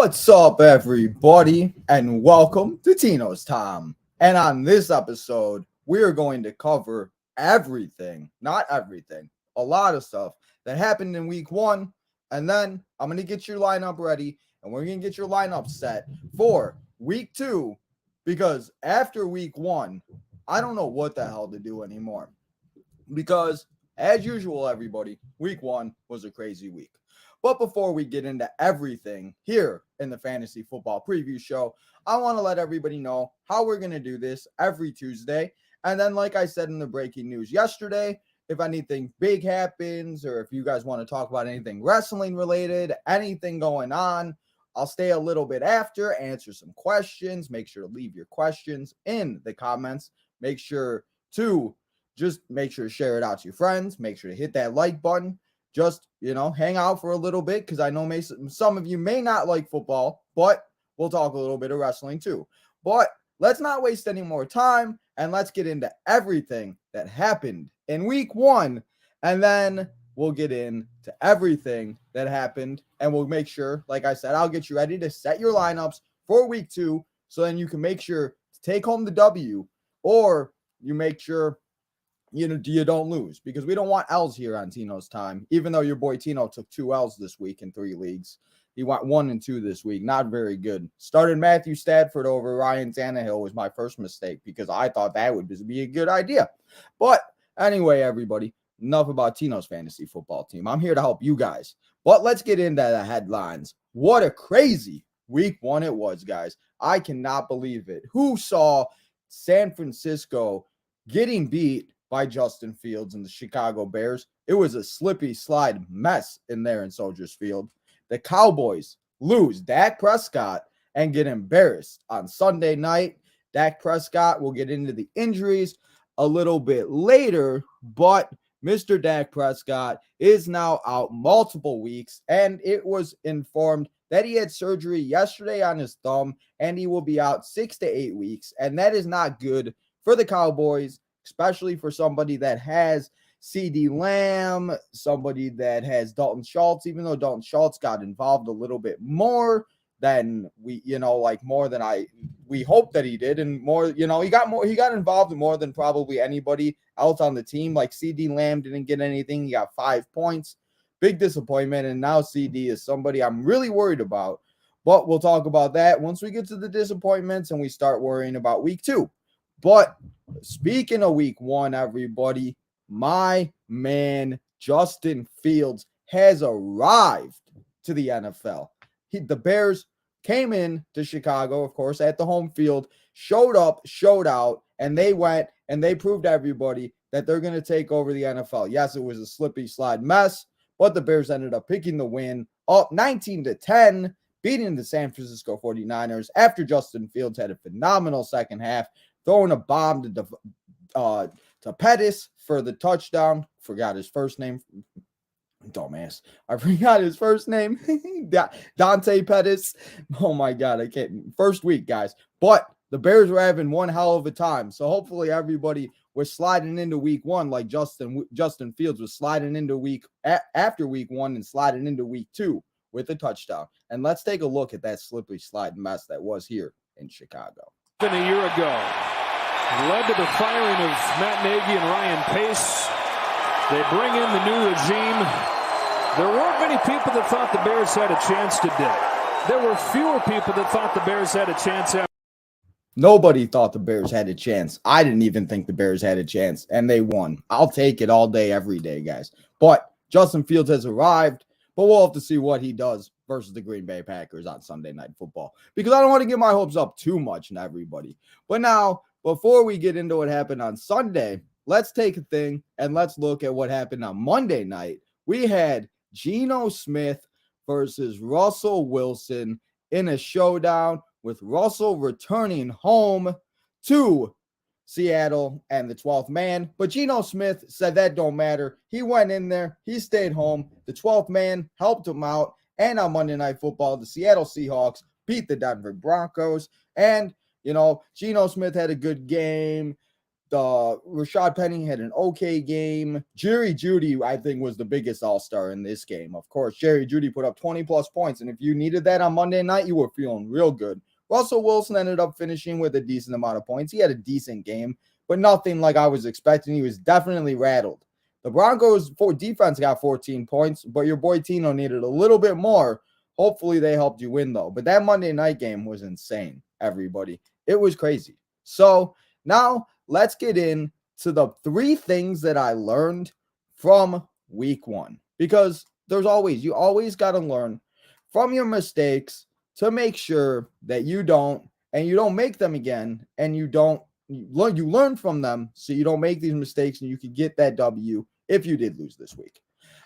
What's up, everybody, and welcome to Tino's Time. And on this episode, we are going to cover everything, not everything, a lot of stuff that happened in week one. And then I'm going to get your lineup ready, and we're going to get your lineup set for week two, because after week one, I don't know what the hell to do anymore. Because, as usual, everybody, week one was a crazy week. But before we get into everything here in the Fantasy Football Preview Show, I want to let everybody know how we're going to do this every Tuesday. And then, like I said in the breaking news yesterday, if anything big happens or if you guys want to talk about anything wrestling related, anything going on, I'll stay a little bit after, answer some questions. Make sure to leave your questions in the comments. Make sure to share it out to your friends. Make sure to hit that like button. Just, hang out for a little bit, because I know some of you may not like football, but we'll talk a little bit of wrestling too. But let's not waste any more time, and let's get into everything that happened in week one, and then we'll get into everything that happened, and we'll make sure, like I said, I'll get you ready to set your lineups for week two, so then you can make sure to take home the W, or you make sure you don't lose, because we don't want L's here on Tino's Time. Even though your boy Tino took 2 L's this week in 3 leagues, he went 1 and 2 this week. Not very good. Started Matthew Stafford over Ryan Tannehill was my first mistake, because I thought that would be a good idea. But anyway, everybody, enough about Tino's fantasy football team. I'm here to help you guys. But let's get into the headlines. What a crazy week one it was, guys. I cannot believe it. Who saw San Francisco getting beat by Justin Fields and the Chicago Bears? It was a slippy slide mess in there in Soldiers Field. The Cowboys lose Dak Prescott and get embarrassed on Sunday night. Dak Prescott, will get into the injuries a little bit later, but Mr. Dak Prescott is now out multiple weeks, and it was informed that he had surgery yesterday on his thumb, and he will be out 6 to 8 weeks, and that is not good for the Cowboys, especially for somebody that has CeeDee Lamb, somebody that has Dalton Schultz, even though Dalton Schultz got involved a little bit more than we hope that he did. And more, he got involved more than probably anybody else on the team. Like CeeDee Lamb didn't get anything. He got 5 points. Big disappointment. And now CD is somebody I'm really worried about. But we'll talk about that once we get to the disappointments and we start worrying about week two. But speaking of week one, everybody, my man Justin Fields has arrived to the NFL. The Bears came in to Chicago, of course, at the home field, showed up, showed out, and they went and they proved to everybody that they're going to take over the NFL. Yes, it was a slippy slide mess, but the Bears ended up picking the win, up 19-10, beating the San Francisco 49ers after Justin Fields had a phenomenal second half, throwing a bomb to Pettis for the touchdown. Forgot his first name. Dumbass. I forgot his first name. Dante Pettis. Oh my God, I can't. First week, guys. But the Bears were having one hell of a time. So hopefully everybody was sliding into week one like Justin Fields was sliding into after week one and sliding into week two with a touchdown. And let's take a look at that slippery slide mess that was here in Chicago. A year ago, led to the firing of Matt Nagy and Ryan Pace. They bring in the new regime. There weren't many people that thought the Bears had a chance today. There were fewer people that thought the Bears had a chance. Nobody thought the Bears had a chance. I didn't even think the Bears had a chance, and they won. I'll take it all day, every day, guys. But Justin Fields has arrived, but we'll have to see what he does versus the Green Bay Packers on Sunday Night Football, because I don't want to get my hopes up too much in everybody. But now, before we get into what happened on Sunday, let's take a thing and let's look at what happened on Monday night. We had Geno Smith versus Russell Wilson in a showdown, with Russell returning home to Seattle and the 12th man. But Geno Smith said that don't matter. He went in there. He stayed home. The 12th man helped him out. And on Monday Night Football, the Seattle Seahawks beat the Denver Broncos. And, Geno Smith had a good game. Rashad Penny had an okay game. Jerry Jeudy, I think, was the biggest all-star in this game. Of course, Jerry Jeudy put up 20-plus points, and if you needed that on Monday night, you were feeling real good. Russell Wilson ended up finishing with a decent amount of points. He had a decent game, but nothing like I was expecting. He was definitely rattled. The Broncos defense got 14 points, but your boy Tino needed a little bit more. Hopefully they helped you win, though. But that Monday night game was insane, everybody. It was crazy. So now let's get into the 3 things that I learned from week 1. Because you always got to learn from your mistakes to make sure that you don't make them again, and you learn from them so you don't make these mistakes and you can get that W if you did lose this week.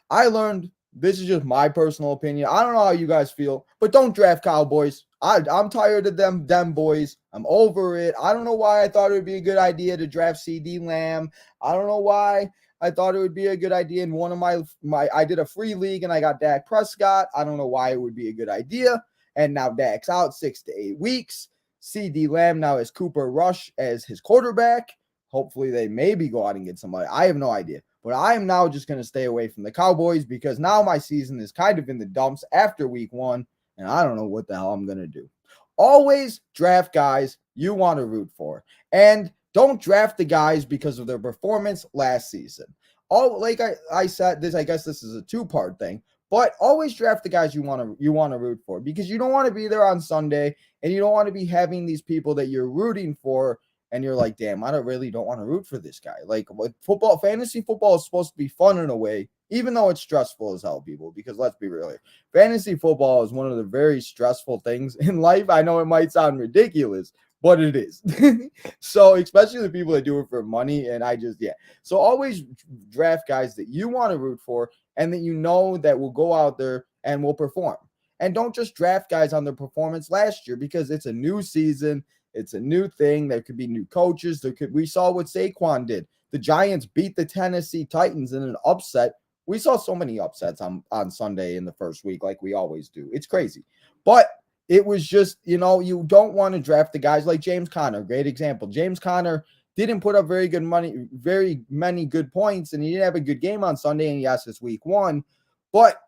I learned, this is just my personal opinion, I don't know how you guys feel, but don't draft Cowboys. I'm tired of them boys. I'm over it. I don't know why I thought it would be a good idea to draft CD Lamb. I don't know why I thought it would be a good idea in one of my I did a free league and I got Dak Prescott. I don't know why it would be a good idea. And now Dak's out 6 to 8 weeks. CD Lamb now has Cooper Rush as his quarterback. Hopefully they maybe go out and get somebody. I have no idea. But I am now just going to stay away from the Cowboys because now my season is kind of in the dumps after week 1, and I don't know what the hell I'm going to do. Always draft guys you want to root for. And don't draft the guys because of their performance last season. Like I said, I guess this is a 2-part thing. But always draft the guys you want to root for, because you don't want to be there on Sunday and you don't want to be having these people that you're rooting for and you're like, damn, I don't want to root for this guy. Like, fantasy football is supposed to be fun in a way, even though it's stressful as hell, people, because let's be real here. Fantasy football is one of the very stressful things in life. I know it might sound ridiculous, but it is. So especially the people that do it for money. And so always draft guys that you want to root for and that you know that will go out there and will perform. And don't just draft guys on their performance last year, because it's a new season. It's a new thing. There could be new coaches. We saw what Saquon did. The Giants beat the Tennessee Titans in an upset. We saw so many upsets on Sunday in the first week, like we always do. It's crazy. But it was just, you don't want to draft the guys like James Conner. Great example. James Conner didn't put up very many good points, and he didn't have a good game on Sunday. And yes, it's week 1, but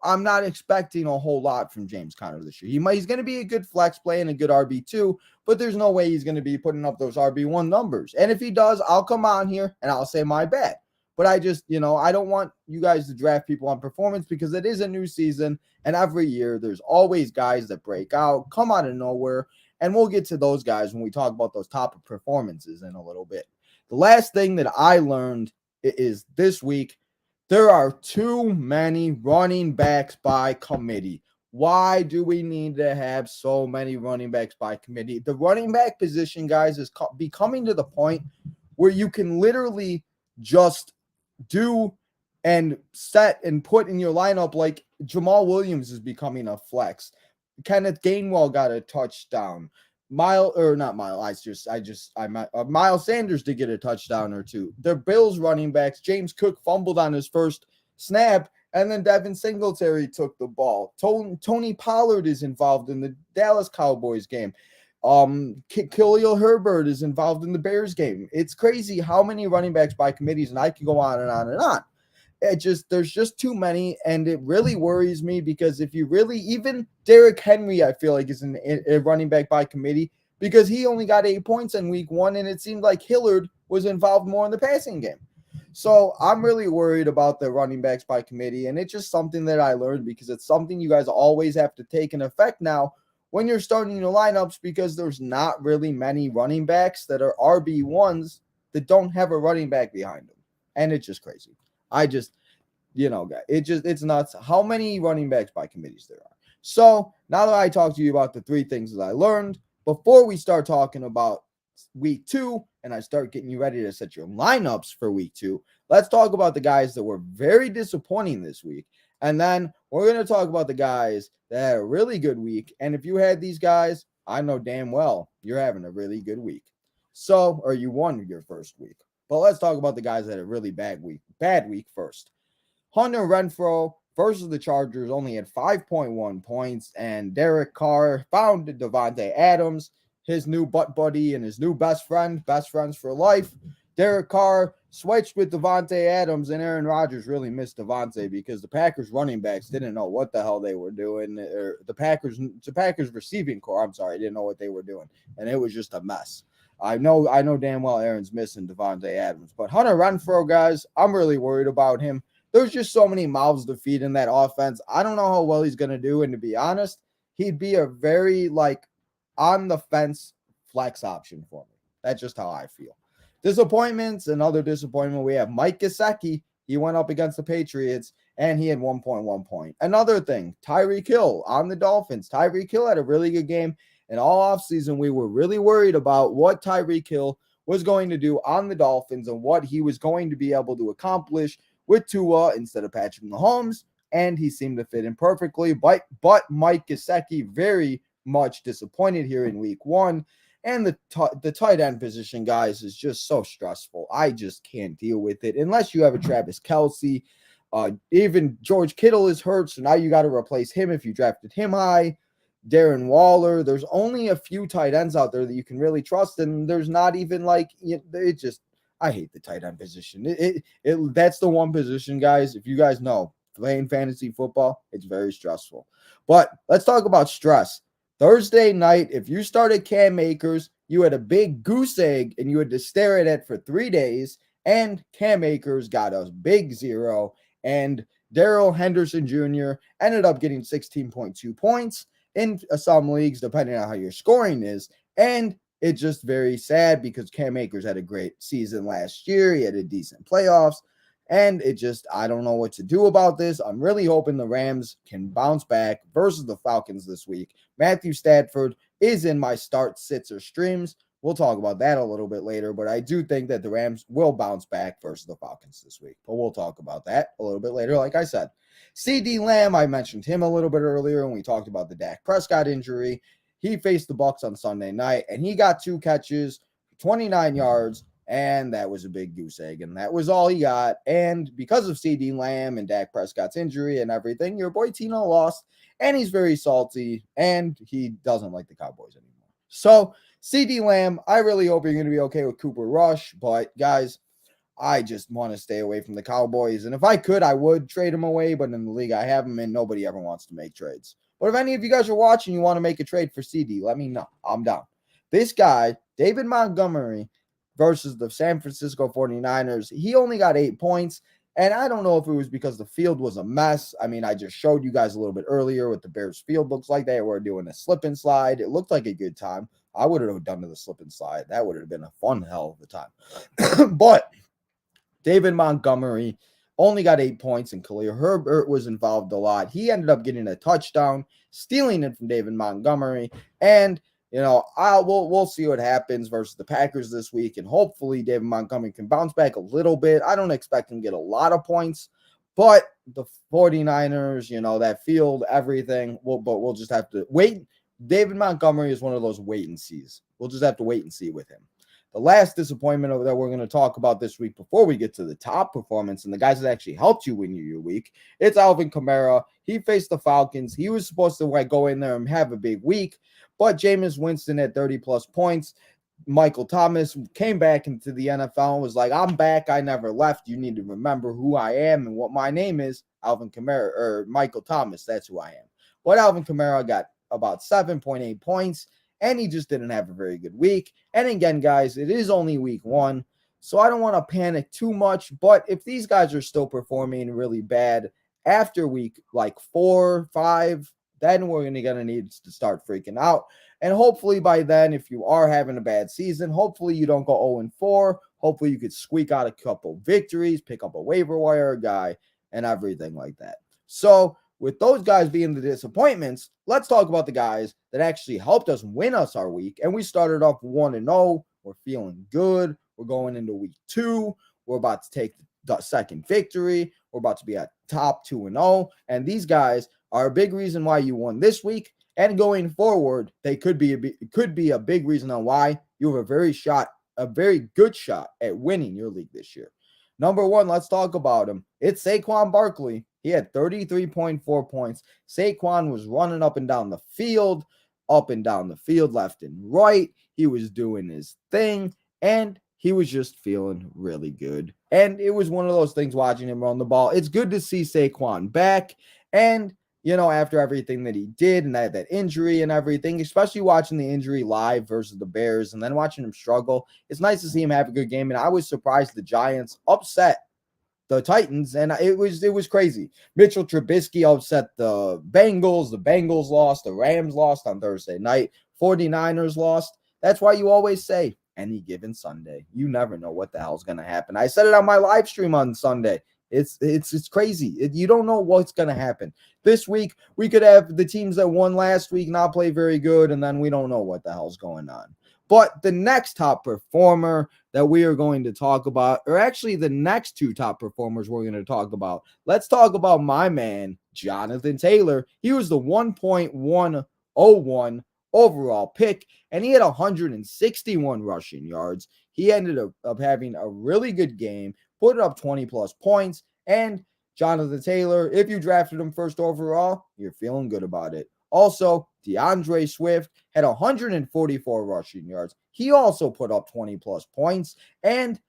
I'm not expecting a whole lot from James Conner this year. He's going to be a good flex play and a good RB2, but there's no way he's going to be putting up those RB1 numbers. And if he does, I'll come on here and I'll say my bad. But I just, I don't want you guys to draft people on performance, because it is a new season, and every year there's always guys that break out, come out of nowhere, and we'll get to those guys when we talk about those top performances in a little bit. The last thing that I learned is this week, there are too many running backs by committee. Why do we need to have so many running backs by committee? The running back position, guys, is becoming to the point where you can literally just do and set and put in your lineup. Like Jamal Williams is becoming a flex. Kenneth Gainwell got a touchdown. Miles Sanders to get a touchdown or 2. The Bills running backs, James Cook fumbled on his first snap, and then Devin Singletary took the ball. Tony Pollard is involved in the Dallas Cowboys game. Khalil Herbert is involved in the Bears game. It's crazy how many running backs by committees, and I can go on and on and on. There's just too many, and it really worries me, because if you really, even Derrick Henry, I feel like is a running back by committee, because he only got 8 points in week 1, and it seemed like Hillard was involved more in the passing game. So I'm really worried about the running backs by committee, and it's just something that I learned, because it's something you guys always have to take in effect now when you're starting your lineups, because there's not really many running backs that are RB1s that don't have a running back behind them, and it's just crazy. Guys, it's nuts how many running backs by committees there are. So now that I talked to you about the 3 things that I learned, before we start talking about week 2 and I start getting you ready to set your lineups for week 2, let's talk about the guys that were very disappointing this week. And then we're going to talk about the guys that had a really good week. And if you had these guys, I know damn well you're having a really good week. Or you won your first week. But let's talk about the guys that had a really bad week first. Hunter Renfrow versus the Chargers only had 5.1 points, and Derek Carr found Devonta Adams. his new butt buddy and his new best friends for life. Derek Carr switched with Devonta Adams, and Aaron Rodgers really missed Devonta because the Packers running backs didn't know what the hell they were doing. Or the Packers receiving core, didn't know what they were doing, and it was just a mess. I know damn well Aaron's missing Devonta Adams, but Hunter Renfrow, guys, I'm really worried about him. There's just so many mouths to feed in that offense. I don't know how well he's going to do, and to be honest, he'd be a very, on the fence flex option for me. That's just how I feel. Disappointments, another disappointment. We have Mike Gaseki. He went up against the Patriots, and he had 1.1 point. Another thing, Tyreek Hill on the Dolphins. Tyreek Hill had a really good game. And all offseason, we were really worried about what Tyreek Hill was going to do on the Dolphins and what he was going to be able to accomplish with Tua instead of Patrick Mahomes. And he seemed to fit in perfectly. But Mike Gesicki very much disappointed here in week 1. And the tight end position, guys, is just so stressful. I just can't deal with it unless you have a Travis Kelce. Even George Kittle is hurt, so now you got to replace him if you drafted him high. Darren Waller. There's only a few tight ends out there that you can really trust, and there's not even I hate the tight end position. That's the one position, guys. If you guys know, playing fantasy football, it's very stressful. But let's talk about stress. Thursday night, if you started Cam Akers, you had a big goose egg and you had to stare at it for 3 days, and Cam Akers got a big 0, and Darrell Henderson Jr. ended up getting 16.2 points in some leagues, depending on how your scoring is, and it's just very sad because Cam Akers had a great season last year. He had a decent playoffs. And I don't know what to do about this. I'm really hoping the Rams can bounce back versus the Falcons this week. Matthew Stafford is in my start, sits, or streams. We'll talk about that a little bit later, but I do think that the Rams will bounce back versus the Falcons this week. But we'll talk about that a little bit later, like I said. CeeDee Lamb, I mentioned him a little bit earlier when we talked about the Dak Prescott injury. He faced the Bucs on Sunday night, and he got 2 catches, 29 yards, and that was a big goose egg, and that was all he got. And because of CeeDee Lamb and Dak Prescott's injury and everything, your boy Tino lost, and he's very salty, and he doesn't like the Cowboys anymore. So, CeeDee Lamb, I really hope you're going to be okay with Cooper Rush, but guys, I just want to stay away from the Cowboys, and if I could, I would trade him away, but in the league I have him in, nobody ever wants to make trades. But if any of you guys are watching, you want to make a trade for CD, let me know. I'm down. This guy, David Montgomery, versus the San Francisco 49ers, he only got 8 points, and I don't know if it was because the field was a mess. I mean, I just showed you guys a little bit earlier what the Bears field looks like. They were doing a slip and slide. It looked like a good time. I would have done the slip and slide. That would have been a fun hell of a time. But David Montgomery only got 8 points, and Khalil Herbert was involved a lot. He ended up getting a touchdown, stealing it from David Montgomery, and we'll see what happens versus the Packers this week, and hopefully David Montgomery can bounce back a little bit. I don't expect him to get a lot of points, but the 49ers, that field, everything, but we'll just have to wait. David Montgomery is one of those wait and sees. We'll just have to wait and see with him. The last disappointment that we're going to talk about this week before we get to the top performance and the guys that actually helped you win your week, it's Alvin Kamara. He faced the Falcons. He was supposed to go in there and have a big week, but Jameis Winston had 30-plus points. Michael Thomas came back into the NFL and was like, I'm back. I never left. You need to remember who I am and what my name is. Alvin Kamara, or Michael Thomas, that's who I am. But Alvin Kamara got about 7.8 points, and he just didn't have a very good week. And again, guys, it is only week 1, so I don't want to panic too much. But if these guys are still performing really bad after week 4, 5, then we're going to need to start freaking out. And hopefully by then, if you are having a bad season, hopefully you don't go 0-4. Hopefully you could squeak out a couple victories, pick up a waiver wire guy, and everything like that. So with those guys being the disappointments, let's talk about the guys that actually helped us win us our week. And we started off 1-0. We're feeling good. We're going into week 2. We're about to take the second victory. We're about to be at top 2-0. And these guys are a big reason why you won this week. And going forward, they could be a big reason on why you have a very good shot at winning your league this year. Number 1, let's talk about him. It's Saquon Barkley. He had 33.4 points. Saquon was running up and down the field. up and down the field, left and right. He was doing his thing, and he was just feeling really good. And it was one of those things watching him run the ball. It's good to see Saquon back. And, after everything that he did and that injury and everything, especially watching the injury live versus the Bears and then watching him struggle, it's nice to see him have a good game. And I was surprised the Giants upset the Titans, and it was crazy. Mitchell Trubisky upset the Bengals. The Bengals lost. The Rams lost on Thursday night. 49ers lost. That's why you always say, any given Sunday, you never know what the hell's going to happen. I said it on my live stream on Sunday. It's crazy. You don't know what's going to happen. This week, we could have the teams that won last week not play very good, and then we don't know what the hell's going on. But the next top performer that we are going to talk about, or actually the next two top performers we're going to talk about, let's talk about my man, Jonathan Taylor. He was the 1.101 overall pick, and he had 161 rushing yards. He ended up having a really good game, put up 20-plus points, and Jonathan Taylor, if you drafted him first overall, you're feeling good about it. Also, DeAndre Swift had 144 rushing yards. He also put up 20-plus points. And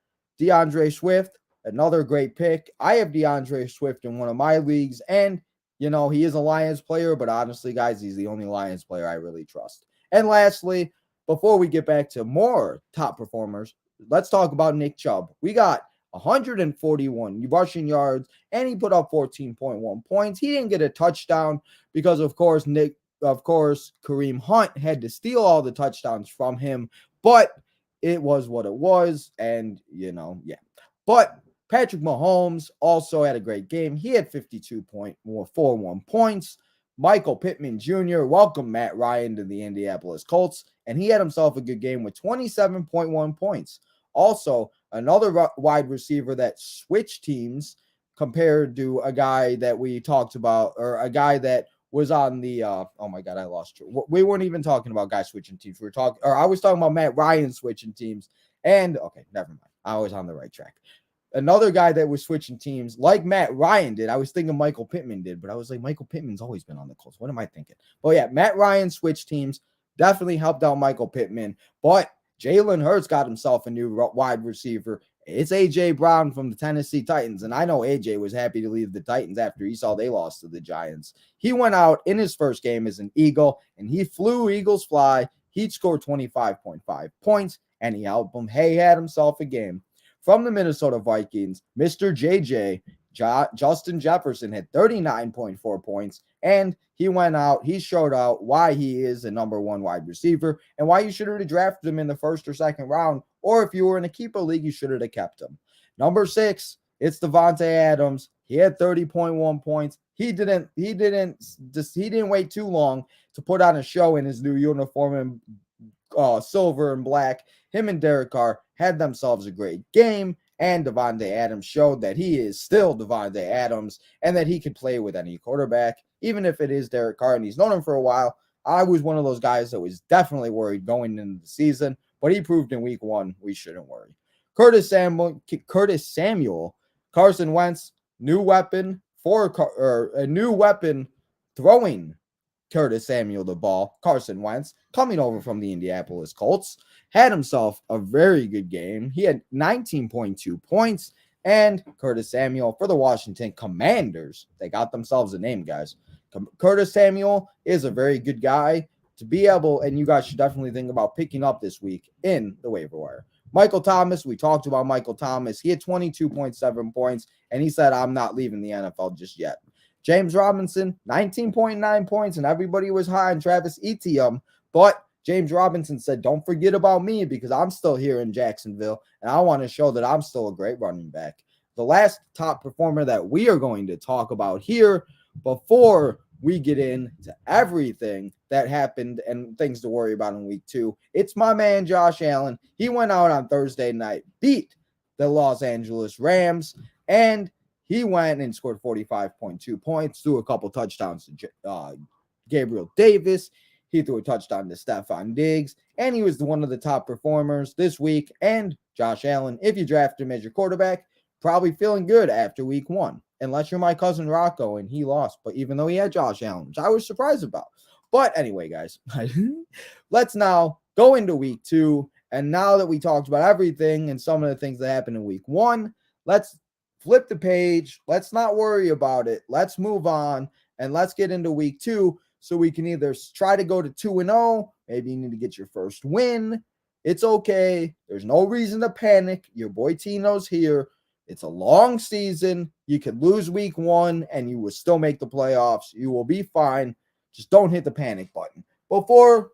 DeAndre Swift, another great pick. I have DeAndre Swift in one of my leagues. And, he is a Lions player. But honestly, guys, he's the only Lions player I really trust. And lastly, before we get back to more top performers, let's talk about Nick Chubb. We got 141 rushing yards, and he put up 14.1 points. He didn't get a touchdown because, of course, Kareem Hunt had to steal all the touchdowns from him, but it was what it was, and, yeah. But Patrick Mahomes also had a great game. He had 52.41 points. Michael Pittman Jr. welcomed Matt Ryan to the Indianapolis Colts, and he had himself a good game with 27.1 points. Also, another wide receiver that switched teams compared to a guy that we talked about, or a guy that was on the, oh my God, I lost you. We weren't even talking about guys switching teams. I was talking about Matt Ryan switching teams. And, okay, never mind. I was on the right track. Another guy that was switching teams like Matt Ryan did. I was thinking Michael Pittman did, but I was like, Michael Pittman's always been on the Colts. What am I thinking? But yeah, Matt Ryan switched teams. Definitely helped out Michael Pittman. But Jalen Hurts got himself a new wide receiver. It's A.J. Brown from the Tennessee Titans, and I know A.J. was happy to leave the Titans after he saw they lost to the Giants. He went out in his first game as an Eagle, and he flew Eagles fly. He scored 25.5 points, and he helped him. He had himself a game. From the Minnesota Vikings, Mr. JJ, Justin Jefferson had 39.4 points, and he went out. He showed out why he is the number one wide receiver and why you should have drafted him in the first or second round. Or if you were in a keeper league, you should have kept him. Number 6, it's Devonta Adams. He had 30.1 points. He didn't wait too long to put on a show in his new uniform in silver and black. Him and Derek Carr had themselves a great game. And Devonta Adams showed that he is still Devonta Adams and that he could play with any quarterback, even if it is Derek Carr and he's known him for a while. I was one of those guys that was definitely worried going into the season, but he proved in week 1 we shouldn't worry. Curtis Samuel, Carson Wentz, new weapon throwing Curtis Samuel the ball. Carson Wentz, coming over from the Indianapolis Colts, had himself a very good game. He had 19.2 points. And Curtis Samuel for the Washington Commanders. They got themselves a name, guys. Curtis Samuel is a very good guy to be able, and you guys should definitely think about picking up this week in the waiver wire. Michael Thomas, we talked about Michael Thomas. He had 22.7 points, and he said, I'm not leaving the NFL just yet. James Robinson, 19.9 points, and everybody was high on Travis Etienne, but James Robinson said, don't forget about me because I'm still here in Jacksonville, and I want to show that I'm still a great running back. The last top performer that we are going to talk about here before we get into everything that happened and things to worry about in week 2, it's my man Josh Allen. He went out on Thursday night, beat the Los Angeles Rams, and he went and scored 45.2 points, threw a couple touchdowns to Gabriel Davis. He threw a touchdown to Stephon Diggs, and he was one of the top performers this week. And Josh Allen, if you draft him as your quarterback, probably feeling good after week 1, unless you're my cousin Rocco and he lost. But even though he had Josh Allen, which I was surprised about. But anyway, guys, let's now go into week 2. And now that we talked about everything and some of the things that happened in week 1, let's flip the page. Let's not worry about it. Let's move on and let's get into week 2 so we can either try to go to 2-0. Maybe you need to get your first win. It's okay. There's no reason to panic. Your boy Tino's here. It's a long season. You could lose week 1 and you will still make the playoffs. You will be fine. Just don't hit the panic button. Before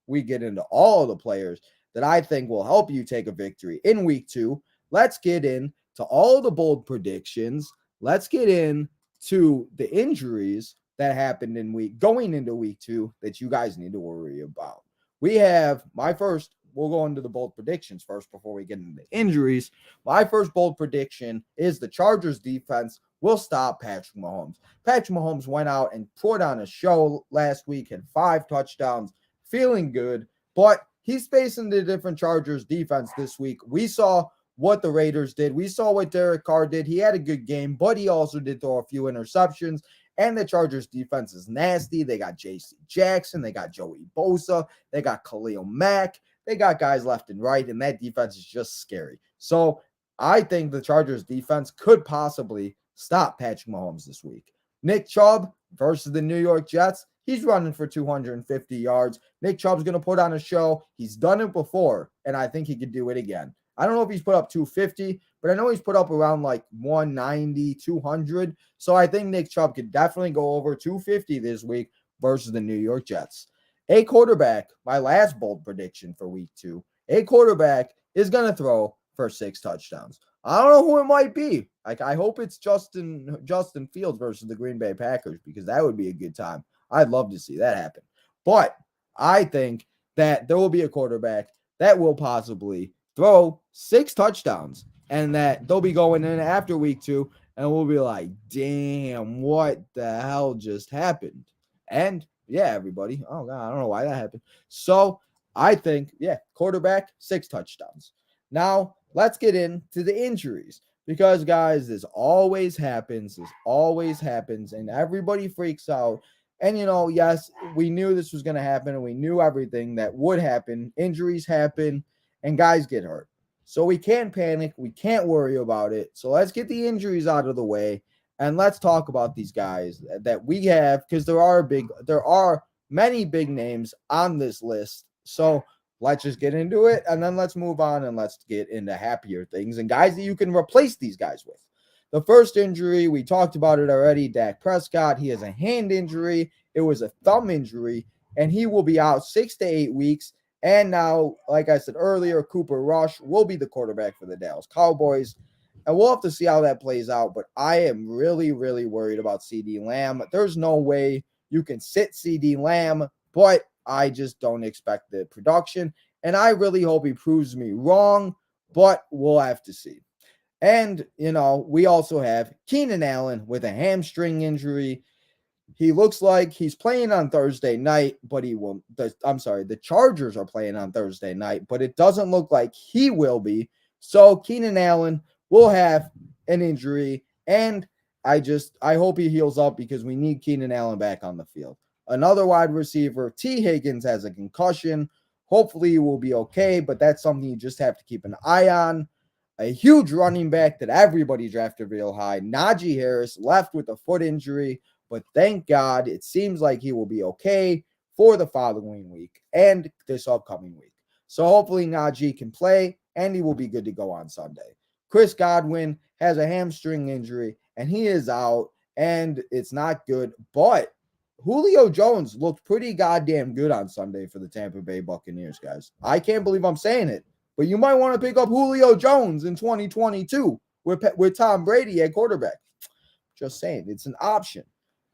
we get into all of the players that I think will help you take a victory in week 2, let's get into all the bold predictions. Let's get into the injuries that happened going into week 2 that you guys need to worry about. We have we'll go into the bold predictions first before we get into the injuries. My first bold prediction is the Chargers defense will stop Patrick Mahomes. Patrick Mahomes went out and put on a show last week, had 5 touchdowns, feeling good, but he's facing the different Chargers defense this week. We saw what the Raiders did. We saw what Derek Carr did. He had a good game, but he also did throw a few interceptions, and the Chargers defense is nasty. They got J.C. Jackson. They got Joey Bosa. They got Khalil Mack. They got guys left and right, and that defense is just scary. So I think the Chargers defense could possibly stop Patrick Mahomes this week. Nick Chubb versus the New York Jets. He's running for 250 yards. Nick Chubb's going to put on a show. He's done it before, and I think he could do it again. I don't know if he's put up 250, but I know he's put up around like 190, 200. So I think Nick Chubb could definitely go over 250 this week versus the New York Jets. A quarterback, my last bold prediction for week 2, a quarterback is going to throw for 6 touchdowns. I don't know who it might be. I hope it's Justin Fields versus the Green Bay Packers, because that would be a good time. I'd love to see that happen. But I think that there will be a quarterback that will possibly throw 6 touchdowns, and that they'll be going in after week 2, and we'll be like, damn, what the hell just happened? And yeah, everybody. Oh, God, I don't know why that happened. So I think, quarterback, 6 touchdowns. Now, let's get into the injuries, because, guys, this always happens. And everybody freaks out. And, yes, we knew this was going to happen, and we knew everything that would happen. Injuries happen, and guys get hurt. So we can't panic. We can't worry about it. So let's get the injuries out of the way, and let's talk about these guys that we have, because there are many big names on this list. So let's just get into it, and then let's move on, and let's get into happier things and guys that you can replace these guys with. The first injury, we talked about it already, Dak Prescott. He has a hand injury. It was a thumb injury, and he will be out 6 to 8 weeks. And now, like I said earlier, Cooper Rush will be the quarterback for the Dallas Cowboys. And we'll have to see how that plays out. But I am really, really worried about CeeDee Lamb. There's no way you can sit CeeDee Lamb, but I just don't expect the production. And I really hope he proves me wrong, but we'll have to see. And, we also have Keenan Allen with a hamstring injury. He looks like he's playing on Thursday night, but the Chargers are playing on Thursday night, but it doesn't look like he will be. So Keenan Allen will have an injury, and I hope he heals up, because we need Keenan Allen back on the field. Another wide receiver, T. Higgins, has a concussion. Hopefully he will be okay, but that's something you just have to keep an eye on. A huge running back that everybody drafted real high, Najee Harris, left with a foot injury, but thank God it seems like he will be okay for the following week and this upcoming week. So hopefully Najee can play, and he will be good to go on Sunday. Chris Godwin has a hamstring injury, and he is out, and it's not good, but Julio Jones looked pretty goddamn good on Sunday for the Tampa Bay Buccaneers, guys. I can't believe I'm saying it, but you might want to pick up Julio Jones in 2022 with Tom Brady at quarterback. Just saying, it's an option.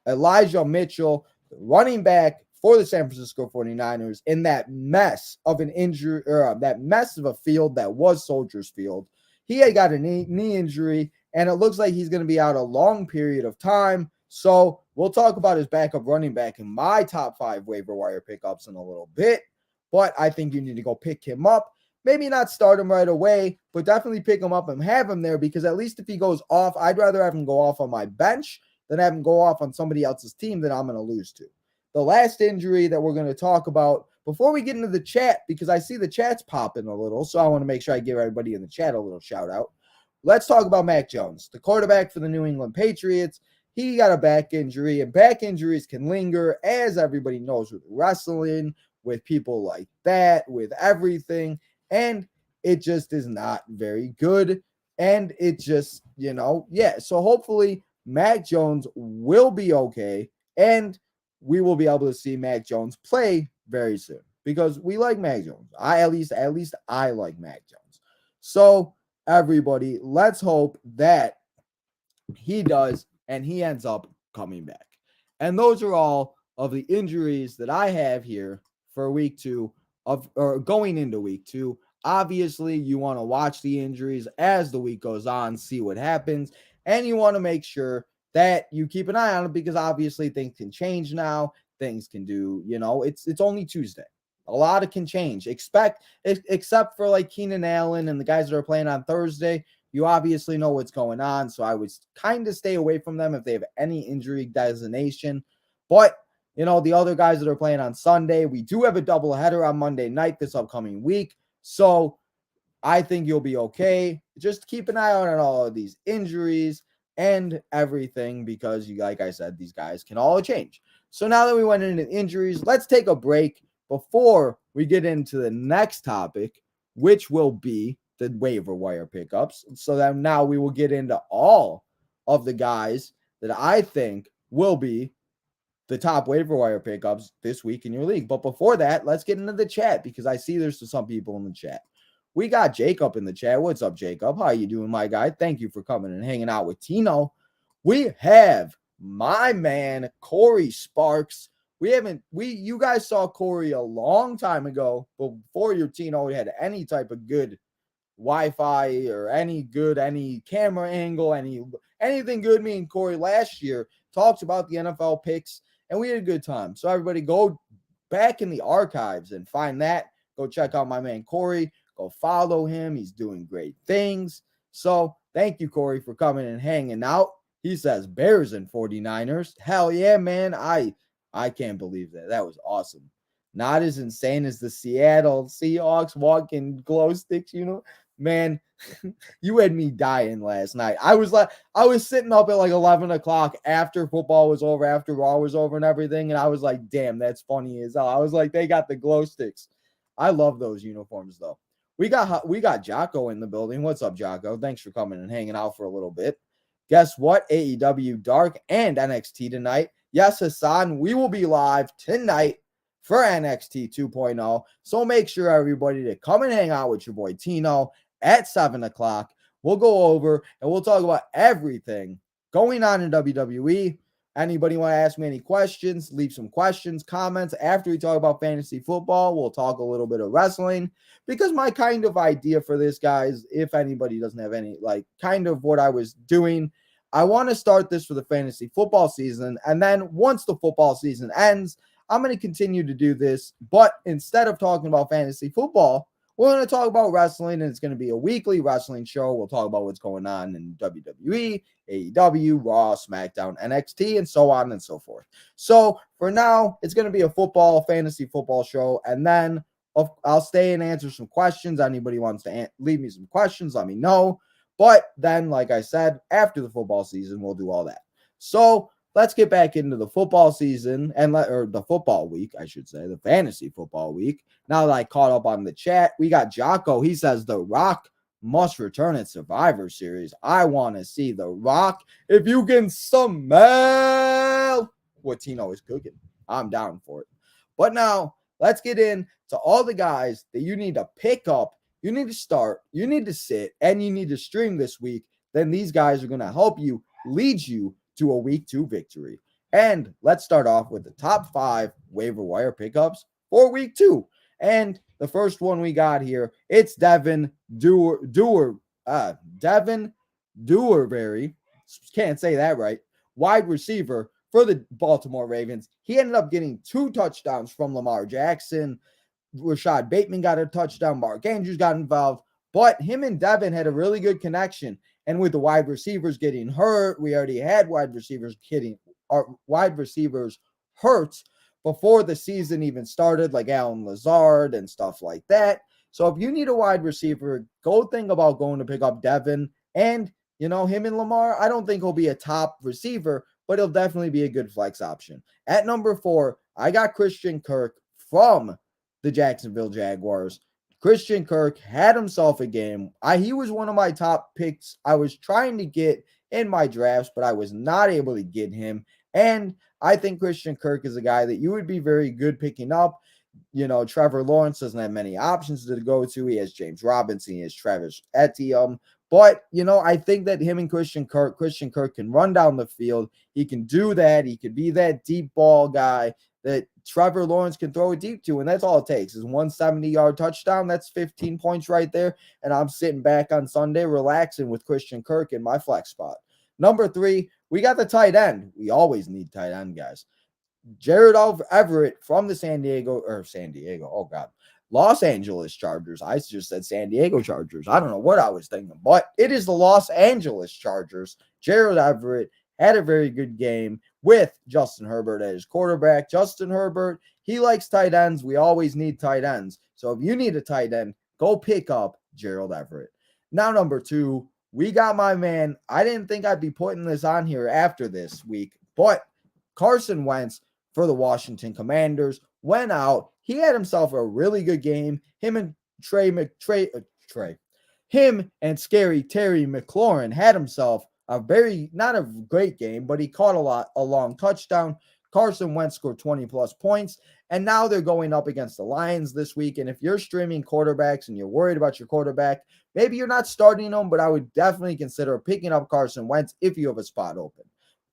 Elijah Mitchell, the running back for the San Francisco 49ers, in that mess of an injury, or that mess of a field that was Soldiers Field. He had got a knee injury, and it looks like he's going to be out a long period of time. So we'll talk about his backup running back in my top 5 waiver wire pickups in a little bit, but I think you need to go pick him up. Maybe not start him right away, but definitely pick him up and have him there, because at least if he goes off, I'd rather have him go off on my bench than have him go off on somebody else's team that I'm going to lose to. the last injury that we're going to talk about before we get into the chat, because I see the chat's popping a little, so I want to make sure I give everybody in the chat a little shout out. Let's talk about Mac Jones, the quarterback for the New England Patriots. He got a back injury, and back injuries can linger, as everybody knows, with wrestling, with people like that, with everything, and it just is not very good. And it just, so hopefully Mac Jones will be okay, and we will be able to see Mac Jones play very soon because we like Mac Jones. At least I like Mac Jones. So everybody, let's hope that he does and he ends up coming back. And those are all of the injuries that I have here for week 2 or going into week 2. Obviously, you want to watch the injuries as the week goes on, see what happens, and you want to make sure that you keep an eye on it because obviously things can change now. Things can do, it's only Tuesday. A lot can change. Except for like Keenan Allen and the guys that are playing on Thursday, you obviously know what's going on. So I would kind of stay away from them if they have any injury designation. But, the other guys that are playing on Sunday, we do have a doubleheader on Monday night this upcoming week. So I think you'll be okay. Just keep an eye on all of these injuries and everything because, like I said, these guys can all change. So now that we went into injuries, let's take a break before we get into the next topic, which will be the waiver wire pickups. So that now we will get into all of the guys that I think will be the top waiver wire pickups this week in your league. But before that, let's get into the chat because I see there's some people in the chat. We got Jacob in the chat. What's up, Jacob? How you doing, my guy? Thank you for coming and hanging out with Tino. We have my man, Corey Sparks. You guys saw Corey a long time ago, before your Tino had any type of good Wi-Fi or any camera angle, anything good. Me and Corey last year talked about the NFL picks, and we had a good time. So everybody go back in the archives and find that. Go check out my man Corey. Go follow him. He's doing great things. So thank you, Corey, for coming and hanging out. He says Bears and 49ers. Hell yeah, man. I can't believe that. That was awesome. Not as insane as the Seattle Seahawks walking glow sticks, Man, you had me dying last night. I was sitting up at like 11 o'clock after football was over, after Raw was over and everything. And I was like, damn, that's funny as hell. I was like, they got the glow sticks. I love those uniforms, though. We got Jocko in the building. What's up, Jocko? Thanks for coming and hanging out for a little bit. Guess what? AEW Dark and NXT tonight. Yes, Hassan, we will be live tonight for NXT 2.0. So make sure, everybody, to come and hang out with your boy Tino at 7 o'clock. We'll go over and we'll talk about everything going on in WWE. Anybody want to ask me any questions? Leave some questions, comments. After we talk about fantasy football, we'll talk a little bit of wrestling because my kind of idea for this, guys, if anybody doesn't have any, kind of what I was doing, I want to start this for the fantasy football season. And then once the football season ends, I'm going to continue to do this. But instead of talking about fantasy football, we're going to talk about wrestling, and it's going to be a weekly wrestling show. We'll talk about what's going on in WWE, AEW, Raw, SmackDown, NXT, and so on and so forth. So for now, it's going to be a fantasy football show, and then I'll stay and answer some questions. Anybody wants to leave me some questions, let me know. But then, like I said, after the football season, we'll do all that. So let's get back into the football season or the football week, I should say, the fantasy football week. Now that I caught up on the chat, we got Jocko. He says The Rock must return at Survivor Series. I want to see The Rock. If you can smell what Tino is cooking, I'm down for it. But now let's get into all the guys that you need to pick up, you need to start, you need to sit, and you need to stream this week. Then these guys are going to help you, lead you to a week 2 victory. And let's start off with the top 5 waiver wire pickups for week 2. And the first one we got here, it's Devin Duer. Devin Duer, can't say that right, wide receiver for the Baltimore Ravens. He ended up getting 2 touchdowns from Lamar Jackson. Rashad Bateman got a touchdown. Mark Andrews got involved. But him and Devin had a really good connection. And with the wide receivers getting hurt, we already had wide receivers hurt. before the season even started, like Allen Lazard and stuff like that. So if you need a wide receiver, go think about going to pick up Devin. And, him and Lamar, I don't think he'll be a top receiver, but he'll definitely be a good flex option. At number 4, I got Christian Kirk from the Jacksonville Jaguars. Christian Kirk had himself a game. He was one of my top picks I was trying to get in my drafts, but I was not able to get him. And I think Christian Kirk is a guy that you would be very good picking up. Trevor Lawrence doesn't have many options to go to. He has James Robinson, he has Travis Etienne. But, I think that him and Christian Kirk can run down the field. He can do that. He could be that deep ball guy that Trevor Lawrence can throw it deep to, and that's all it takes is 170-yard touchdown. That's 15 points right there, and I'm sitting back on Sunday relaxing with Christian Kirk in my flex spot. Number 3, we got the tight end. We always need tight end, guys. Gerald Everett from the Los Angeles Chargers. I just said San Diego Chargers. I don't know what I was thinking, but it is the Los Angeles Chargers. Gerald Everett had a very good game with Justin Herbert as his quarterback. Justin Herbert, he likes tight ends. We always need tight ends. So if you need a tight end, go pick up Gerald Everett. Now, number 2, we got my man. I didn't think I'd be putting this on here after this week, but Carson Wentz for the Washington Commanders went out. He had himself a really good game. Him and Scary Terry McLaurin had himself not a great game, but he caught a long touchdown. Carson Wentz scored 20-plus points, and now they're going up against the Lions this week. And if you're streaming quarterbacks and you're worried about your quarterback, maybe you're not starting them, but I would definitely consider picking up Carson Wentz if you have a spot open.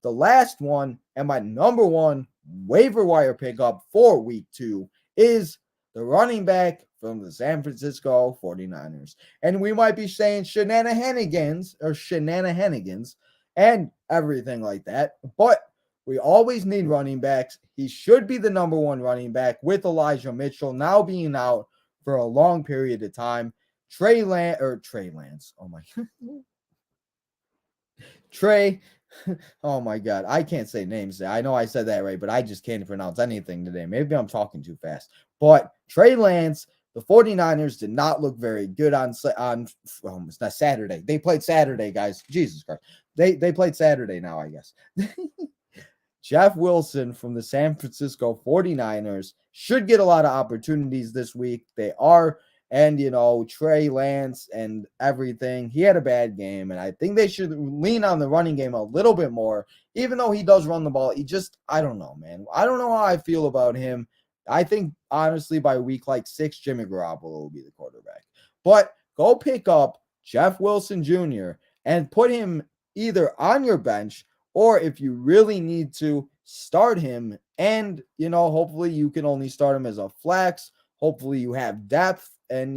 The last one, and my number 1 waiver wire pickup for week 2, is the running back from the San Francisco 49ers. And we might be saying shenanigans and everything like that, but we always need running backs. He should be the number 1 running back with Elijah Mitchell now being out for a long period of time. Trey Lance. Oh my God. Oh my God. I can't say names. I know I said that right, but I just can't pronounce anything today. Maybe I'm talking too fast. But Trey Lance, the 49ers did not look very good on it's not Saturday. They played Saturday, guys. Jesus Christ. They played Saturday now, I guess. Jeff Wilson from the San Francisco 49ers should get a lot of opportunities this week. They are. And, Trey Lance and everything, he had a bad game. And I think they should lean on the running game a little bit more, even though he does run the ball. I don't know, man. I don't know how I feel about him. I think, honestly, by week 6, Jimmy Garoppolo will be the quarterback. But go pick up Jeff Wilson Jr. and put him either on your bench, or if you really need to, start him. And, hopefully you can only start him as a flex. Hopefully you have depth. And,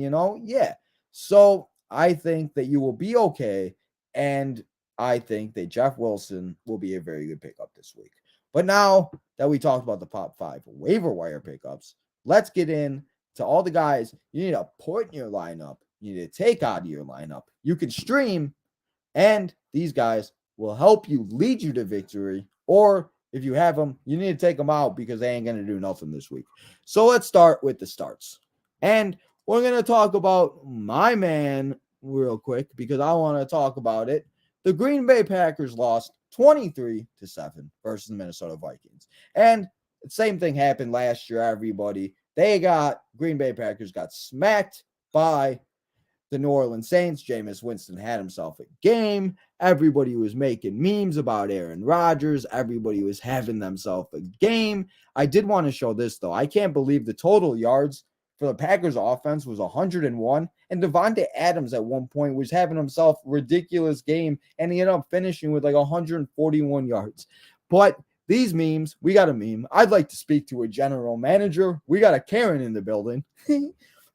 so I think that you will be okay. And I think that Jeff Wilson will be a very good pickup this week. But now that we talked about the top 5 waiver wire pickups, let's get in to all the guys you need to put in your lineup. You need to take out of your lineup. You can stream, and these guys will help you lead you to victory. Or if you have them, you need to take them out because they ain't going to do nothing this week. So let's start with the starts. And we're going to talk about my man real quick because I want to talk about it. The Green Bay Packers lost 23-7 versus the Minnesota Vikings. And the same thing happened last year, everybody. Green Bay Packers got smacked by the New Orleans Saints. Jameis Winston had himself a game. Everybody was making memes about Aaron Rodgers. Everybody was having themselves a game. I did want to show this, though. I can't believe the total yards for the Packers offense was 101. And Devonta Adams at one point was having himself a ridiculous game. And he ended up finishing with 141 yards. But these memes, we got a meme. I'd like to speak to a general manager. We got a Karen in the building.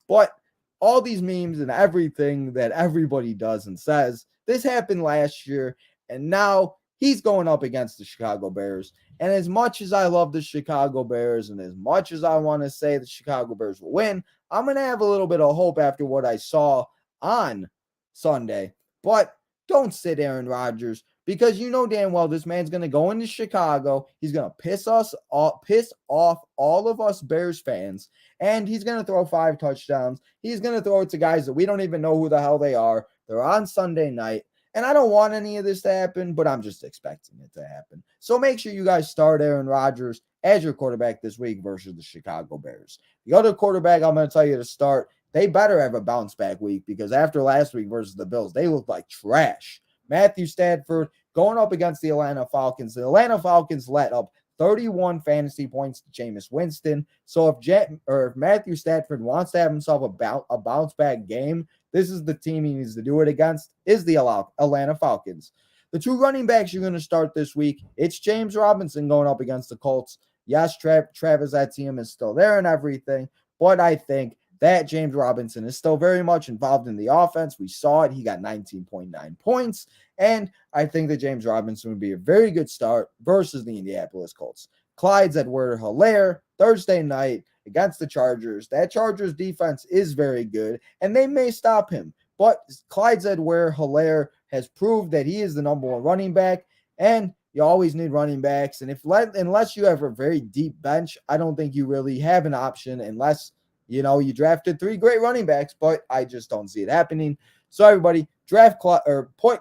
But all these memes and everything that everybody does and says, this happened last year. And now he's going up against the Chicago Bears. And as much as I love the Chicago Bears and as much as I want to say the Chicago Bears will win, I'm going to have a little bit of hope after what I saw on Sunday. But don't sit Aaron Rodgers. because you know damn well this man's going to go into Chicago. He's going to piss off all of us Bears fans, and he's going to throw 5 touchdowns. He's going to throw it to guys that we don't even know who the hell they are. They're on Sunday night, and I don't want any of this to happen, but I'm just expecting it to happen. So make sure you guys start Aaron Rodgers as your quarterback this week versus the Chicago Bears. The other quarterback I'm going to tell you to start, they better have a bounce back week, because after last week versus the Bills, they looked like trash. Matthew Stafford going up against the Atlanta Falcons. The Atlanta Falcons let up 31 fantasy points to Jameis Winston. So if Matthew Stafford wants to have himself a bounce back game, this is the team he needs to do it against, is the Atlanta Falcons. The 2 running backs you're going to start this week, it's James Robinson going up against the Colts. Yes, Travis Etienne is still there and everything, but I think that James Robinson is still very much involved in the offense. We saw it. He got 19.9 points. And I think that James Robinson would be a very good start versus the Indianapolis Colts. Clyde Edwards-Helaire, Thursday night against the Chargers. That Chargers defense is very good, and they may stop him. But Clyde Edwards-Helaire has proved that he is the number 1 running back, and you always need running backs. And unless you have a very deep bench, I don't think you really have an option unless you drafted 3 great running backs, but I just don't see it happening. So everybody, put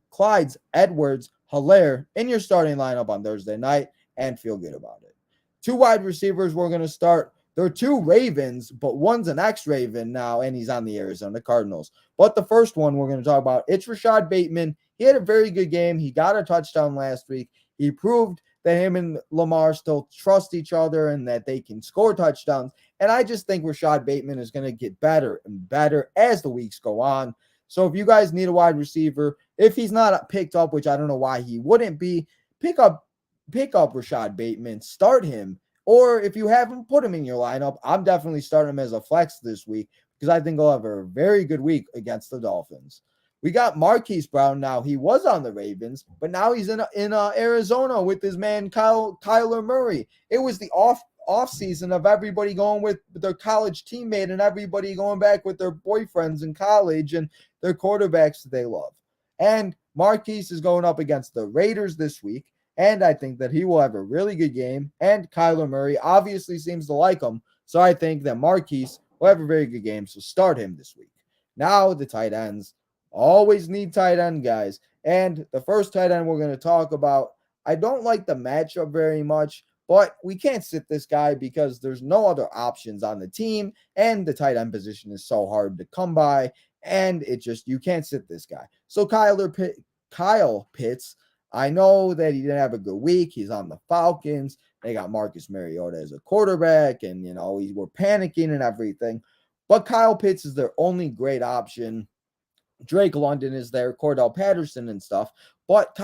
Clyde Edwards-Helaire in your starting lineup on Thursday night and feel good about it. 2 wide receivers we're going to start. They're 2 Ravens, but one's an ex-Raven now, and he's on the Arizona Cardinals. But the first one we're going to talk about, it's Rashad Bateman. He had a very good game. He got a touchdown last week. He proved that him and Lamar still trust each other and that they can score touchdowns. And I just think Rashad Bateman is going to get better and better as the weeks go on. So if you guys need a wide receiver, if he's not picked up, which I don't know why he wouldn't be, pick up Rashad Bateman, start him. Or if you haven't, put him in your lineup. I'm definitely starting him as a flex this week because I think he'll have a very good week against the Dolphins. We got Marquis Brown now. He was on the Ravens, but now he's in Arizona with his man Kyler Murray. It was the off season of everybody going with their college teammate and everybody going back with their boyfriends in college and their quarterbacks that they love. And Marquis is going up against the Raiders this week, and I think that he will have a really good game. And Kyler Murray obviously seems to like him, so I think that Marquis will have a very good game, so start him this week. Now the tight ends. Always need tight end, guys. And the first tight end we're going to talk about, I don't like the matchup very much, but we can't sit this guy because there's no other options on the team, and the tight end position is so hard to come by, and you can't sit this guy. So Kyle Pitts, I know that he didn't have a good week. He's on the Falcons. They got Marcus Mariota as a quarterback, and, we're panicking and everything. But Kyle Pitts is their only great option. Drake London is there, Cordell Patterson and stuff. But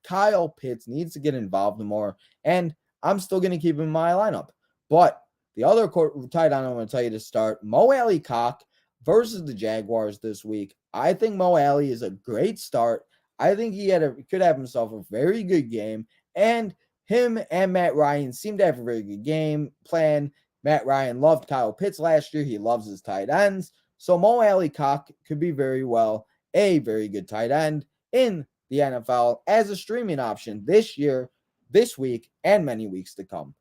Kyle Pitts needs to get involved more, and I'm still going to keep him in my lineup. But the other tight end I'm going to tell you to start, Mo Alley-Cox versus the Jaguars this week. I think Mo Alley is a great start. I think he could have himself a very good game, and him and Matt Ryan seem to have a very good game plan. Matt Ryan loved Kyle Pitts last year. He loves his tight ends. So Mo Alley-Cox could be very very good tight end in the NFL as a streaming option this year, this week, and many weeks to come.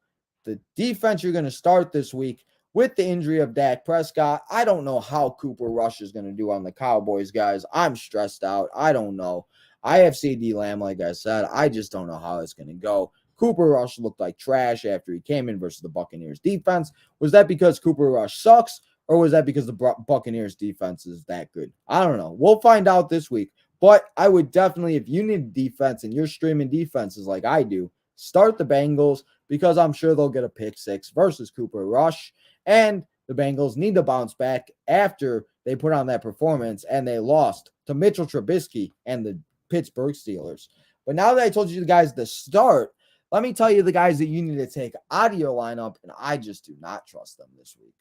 The defense you're going to start this week with the injury of Dak Prescott. I don't know how Cooper Rush is going to do on the Cowboys, guys. I'm stressed out. I don't know. I have CeeDee Lamb, like I said. I just don't know how it's going to go. Cooper Rush looked like trash after he came in versus the Buccaneers defense. Was that because Cooper Rush sucks? Or was that because the Buccaneers defense is that good? I don't know. We'll find out this week. But I would definitely, if you need defense and you're streaming defenses like I do, start the Bengals because I'm sure they'll get a pick 6 versus Cooper Rush. And the Bengals need to bounce back after they put on that performance and they lost to Mitchell Trubisky and the Pittsburgh Steelers. But now that I told you guys to start, let me tell you the guys that you need to take out of your lineup, and I just do not trust them this week.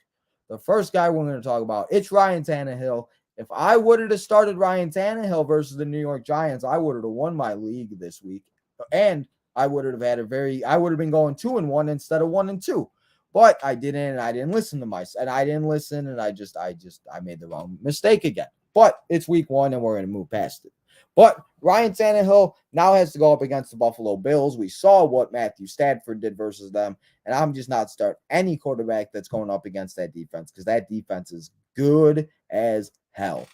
The first guy we're going to talk about, it's Ryan Tannehill. If I would have started Ryan Tannehill versus the New York Giants, I would have won my league this week. And I would have been going 2-1 instead of 1-2. But I didn't listen to myself. And I didn't listen, and I made the wrong mistake again. But it's week 1, and we're going to move past it. But Ryan Tannehill now has to go up against the Buffalo Bills. We saw what Matthew Stafford did versus them, and I'm just not starting any quarterback that's going up against that defense because that defense is good as hell.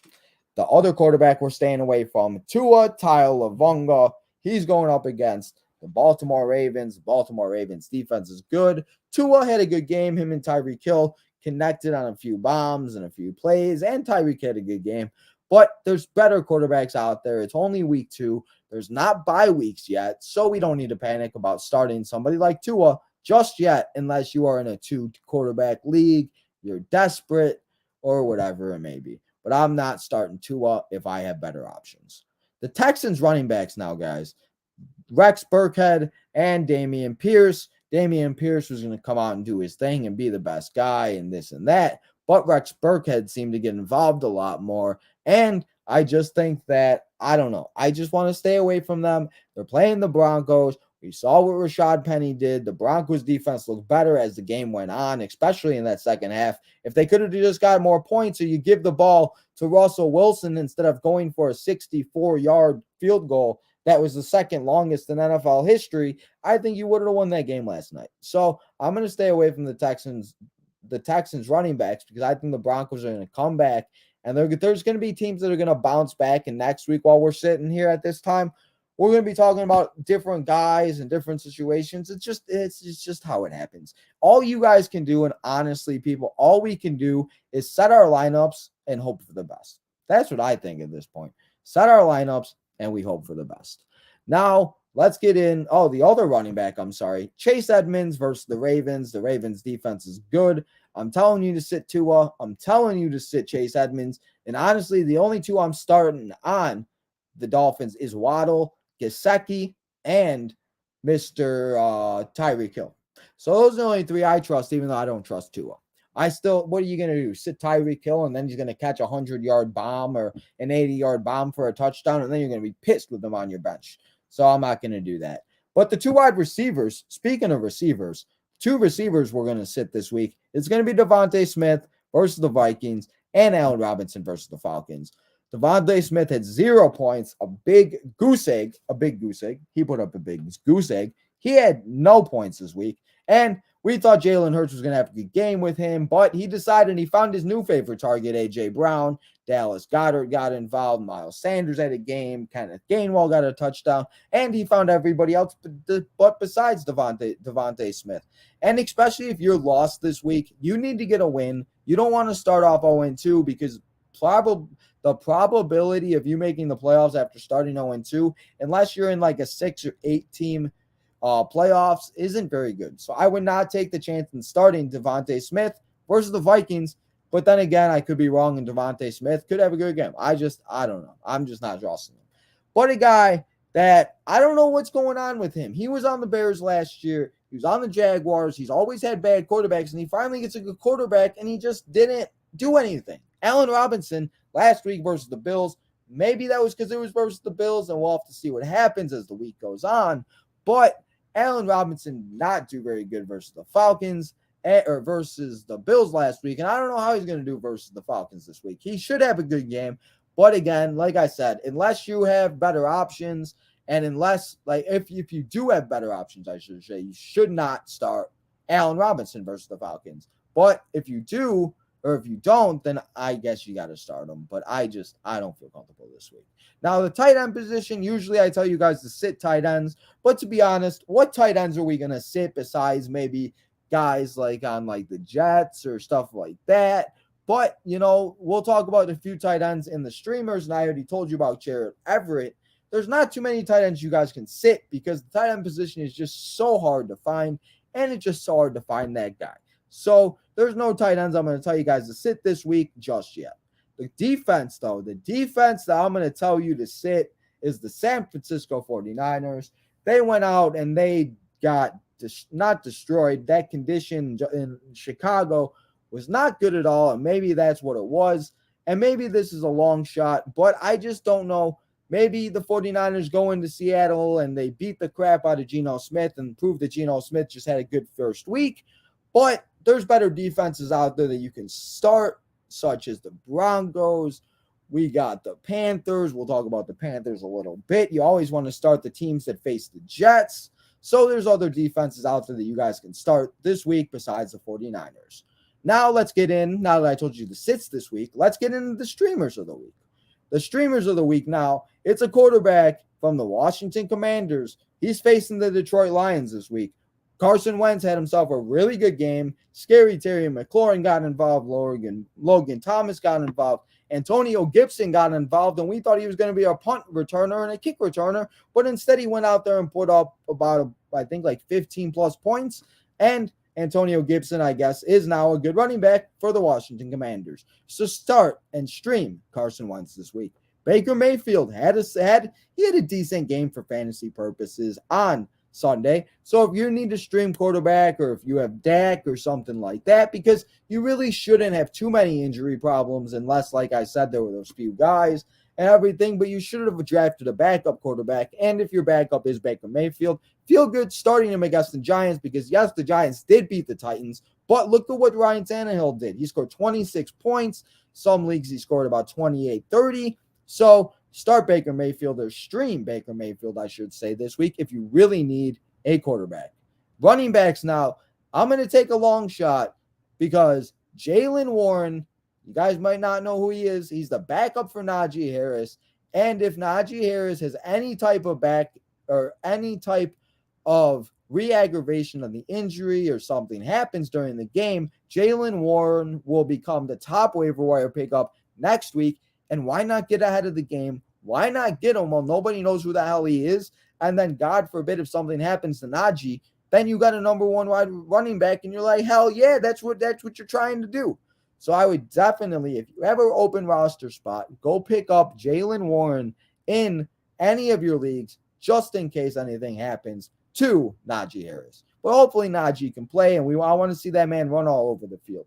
The other quarterback we're staying away from, Tua Tagovailoa. He's going up against the Baltimore Ravens. The Baltimore Ravens defense is good. Tua had a good game. Him and Tyreek Hill connected on a few bombs and a few plays, and Tyreek had a good game. But there's better quarterbacks out there. It's only week 2. There's not bye weeks yet, so we don't need to panic about starting somebody like Tua just yet unless you are in a 2-quarterback league, you're desperate, or whatever it may be. But I'm not starting Tua if I have better options. The Texans running backs now, guys. Rex Burkhead and Dameon Pierce. Dameon Pierce was going to come out and do his thing and be the best guy and this and that. But Rex Burkhead seemed to get involved a lot more. And I just think that, I don't know. I just want to stay away from them. They're playing the Broncos. We saw what Rashad Penny did. The Broncos defense looked better as the game went on, especially in that second half. If they could have just got more points, or you give the ball to Russell Wilson instead of going for a 64-yard field goal that was the second longest in NFL history, I think you would have won that game last night. So I'm going to stay away from the Texans running backs because I think the Broncos are going to come back, and there's going to be teams that are going to bounce back. And next week, while we're sitting here at this time, we're going to be talking about different guys and different situations. It's just how it happens. All you guys can do, and honestly, people, all we can do is set our lineups and hope for the best. That's what I think at this point. Set our lineups and we hope for the best. Now, let's get in. Oh, the other running back, Chase Edmonds versus the Ravens. The Ravens defense is good. I'm telling you to sit Tua. I'm telling you to sit Chase Edmonds. And honestly, the only 2 I'm starting on the Dolphins is Waddle, Gaseki, and Mr. Tyreek Hill. So those are the only 3 I trust, even though I don't trust Tua. What are you going to do? Sit Tyreek Hill, and then he's going to catch a 100-yard bomb or an 80-yard bomb for a touchdown, and then you're going to be pissed with him on your bench. So I'm not going to do that. But the 2 wide receivers, speaking of receivers, 2 receivers we're going to sit this week. It's going to be Devonte Smith versus the Vikings and Allen Robinson versus the Falcons. Devonta Smith had 0 points, a big goose egg. He put up a big goose egg. He had no points this week. And we thought Jalen Hurts was going to have a good game with him, but he decided he found his new favorite target, A.J. Brown. Dallas Goedert got involved. Miles Sanders had a game. Kenneth Gainwell got a touchdown. And he found everybody else but besides Devonta Smith. And especially if you're lost this week, you need to get a win. You don't want to start off 0-2 because the probability of you making the playoffs after starting 0-2, unless you're in like a 6 or 8 team playoffs, isn't very good. So I would not take the chance in starting Devonta Smith versus the Vikings. But then again, I could be wrong, and Devonta Smith could have a good game. I don't know. I'm just not trusting him. But a guy that I don't know what's going on with him. He was on the Bears last year. He was on the Jaguars. He's always had bad quarterbacks, and he finally gets a good quarterback, and he just didn't do anything. Allen Robinson last week versus the Bills. Maybe that was because it was versus the Bills, and we'll have to see what happens as the week goes on. But Allen Robinson did not do very good versus the Falcons or versus the Bills last week, and I don't know how he's going to do versus the Falcons this week. He should have a good game, but again, like I said, unless you have better options, and unless, like, if you do have better options, I should say, you should not start Allen Robinson versus the Falcons. But if you do, or if you don't, then I guess you got to start them. But I don't feel comfortable this week. Now, the tight end position, usually I tell you guys to sit tight ends. But to be honest, what tight ends are we going to sit besides maybe guys like on like the Jets or stuff like that? But, we'll talk about a few tight ends in the streamers. And I already told you about Gerald Everett. There's not too many tight ends you guys can sit because the tight end position is just so hard to find. And it's just so hard to find that guy. So there's no tight ends I'm going to tell you guys to sit this week just yet. The defense that I'm going to tell you to sit is the San Francisco 49ers. They went out and they got not destroyed. That condition in Chicago was not good at all, and maybe that's what it was. And maybe this is a long shot, but I just don't know. Maybe the 49ers go into Seattle and they beat the crap out of Geno Smith and prove that Geno Smith just had a good first week. But there's better defenses out there that you can start, such as the Broncos, We got the Panthers. We'll talk about the Panthers a little bit. You always want to start the teams that face the Jets. So there's other defenses out there that you guys can start this week besides the 49ers. Now let's get in. Now that I told you the sits this week, let's get into the streamers of the week. The streamers of the week now, it's a quarterback from the Washington Commanders. He's facing the Detroit Lions this week. Carson Wentz had himself a really good game. Scary Terry McLaurin got involved. Logan Thomas got involved. Antonio Gibson got involved, and we thought he was going to be a punt returner and a kick returner, but instead he went out there and put up about, 15-plus points, and Antonio Gibson, I guess, is now a good running back for the Washington Commanders. So start and stream Carson Wentz this week. Baker Mayfield had a decent game for fantasy purposes on Sunday. So if you need to stream quarterback, or if you have Dak or something like that, because you really shouldn't have too many injury problems unless, like I said, there were those few guys and everything, but you should have drafted a backup quarterback. And if your backup is Baker Mayfield, feel good starting him against the Giants, because yes, the Giants did beat the Titans, but look at what Ryan Tannehill did. He scored 26 points. Some leagues he scored about 28, 30. So start Baker Mayfield, or stream Baker Mayfield, I should say, this week if you really need a quarterback. Running backs now, I'm going to take a long shot because Jaylen Warren, you guys might not know who he is. He's the backup for Najee Harris. And if Najee Harris has any type of back or any type of re-aggravation of the injury or something happens during the game, Jaylen Warren will become the top waiver wire pickup next week. And why not get ahead of the game? Why not get him while nobody knows who the hell he is? And then, God forbid, if something happens to Najee, then you got a number one wide running back, and you're like, hell yeah, that's what you're trying to do. So I would definitely, if you have an open roster spot, go pick up Jaylen Warren in any of your leagues, just in case anything happens to Najee Harris. But hopefully Najee can play, and I want to see that man run all over the field.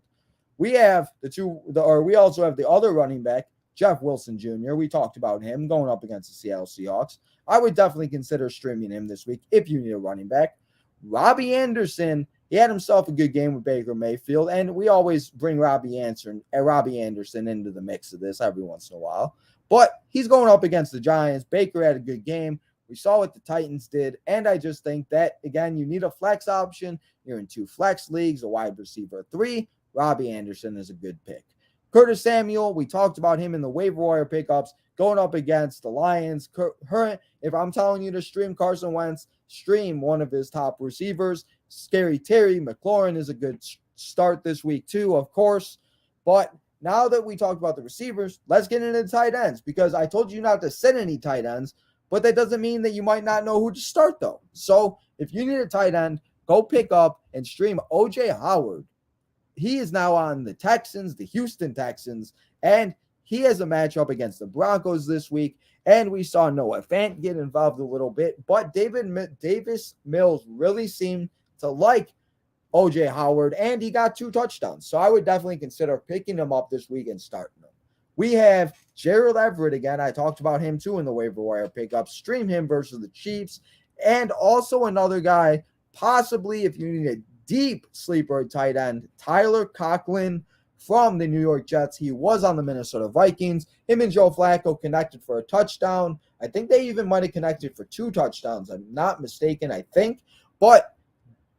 We have we also have the other running back, Jeff Wilson Jr. We talked about him going up against the Seattle Seahawks. I would definitely consider streaming him this week if you need a running back. Robbie Anderson, he had himself a good game with Baker Mayfield, and we always bring Robbie Anderson into the mix of this every once in a while. But he's going up against the Giants. Baker had a good game. We saw what the Titans did, and I just think that, again, you need a flex option. You're in 2 flex leagues, a wide receiver 3. Robbie Anderson is a good pick. Curtis Samuel, we talked about him in the waiver wire pickups, going up against the Lions. If I'm telling you to stream Carson Wentz, stream one of his top receivers. Scary Terry McLaurin is a good start this week too, of course. But now that we talked about the receivers, let's get into the tight ends, because I told you not to sit any tight ends, but that doesn't mean that you might not know who to start, though. So if you need a tight end, go pick up and stream O.J. Howard. He is now on the Texans, the Houston Texans, and he has a matchup against the Broncos this week. And we saw Noah Fant get involved a little bit, but Davis Mills really seemed to like O.J. Howard, and he got 2 touchdowns. So I would definitely consider picking him up this week and starting him. We have Gerald Everett again. I talked about him too in the waiver wire pickup. Stream him versus the Chiefs. And also another guy, possibly if you need a deep sleeper tight end, Tyler Conklin from the New York Jets. He was on the Minnesota Vikings. Him and Joe Flacco connected for a touchdown. I think they even might have connected for 2 touchdowns. I'm not mistaken, I think. But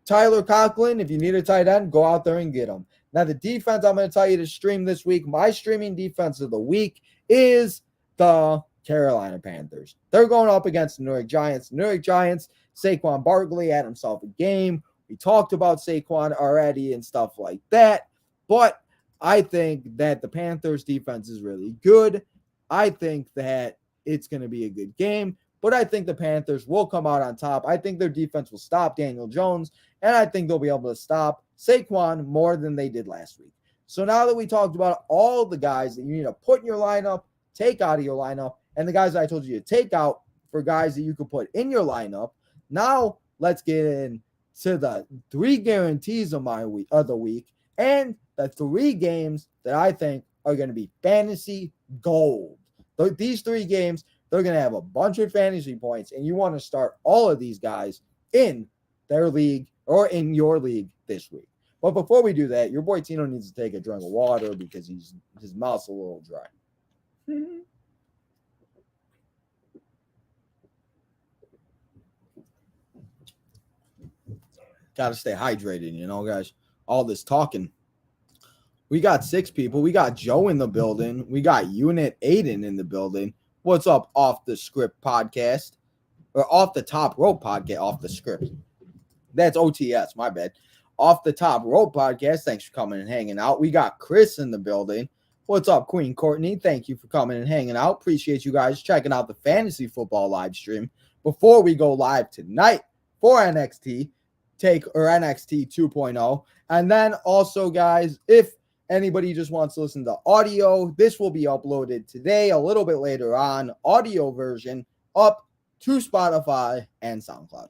Tyler Conklin, if you need a tight end, go out there and get him. Now, the defense I'm going to tell you to stream this week, my streaming defense of the week is the Carolina Panthers. They're going up against the New York Giants. New York Giants, Saquon Barkley had himself a game. We talked about Saquon already and stuff like that. But I think that the Panthers defense is really good. I think that it's going to be a good game. But I think the Panthers will come out on top. I think their defense will stop Daniel Jones. And I think they'll be able to stop Saquon more than they did last week. So now that we talked about all the guys that you need to put in your lineup, take out of your lineup, and the guys that I told you to take out for guys that you could put in your lineup, now let's get into the 3 guarantees of the week and the 3 games that I think are going to be fantasy gold. These 3 games, they're going to have a bunch of fantasy points, and you want to start all of these guys in their league or in your league this week. But before we do that, your boy Tino needs to take a drink of water because his mouth's a little dry. Got to stay hydrated, guys. All this talking. We got 6 people. We got Joe in the building. We got Unit Aiden in the building. What's up, Off the Script podcast? Or Off the Top Rope podcast, Off the Script. That's OTS, my bad. Off the Top Rope podcast. Thanks for coming and hanging out. We got Chris in the building. What's up, Queen Courtney? Thank you for coming and hanging out. Appreciate you guys checking out the fantasy football live stream. Before we go live tonight for NXT 2.0. And then also, guys, if anybody just wants to listen to audio, this will be uploaded today, a little bit later on, audio version up to Spotify and SoundCloud.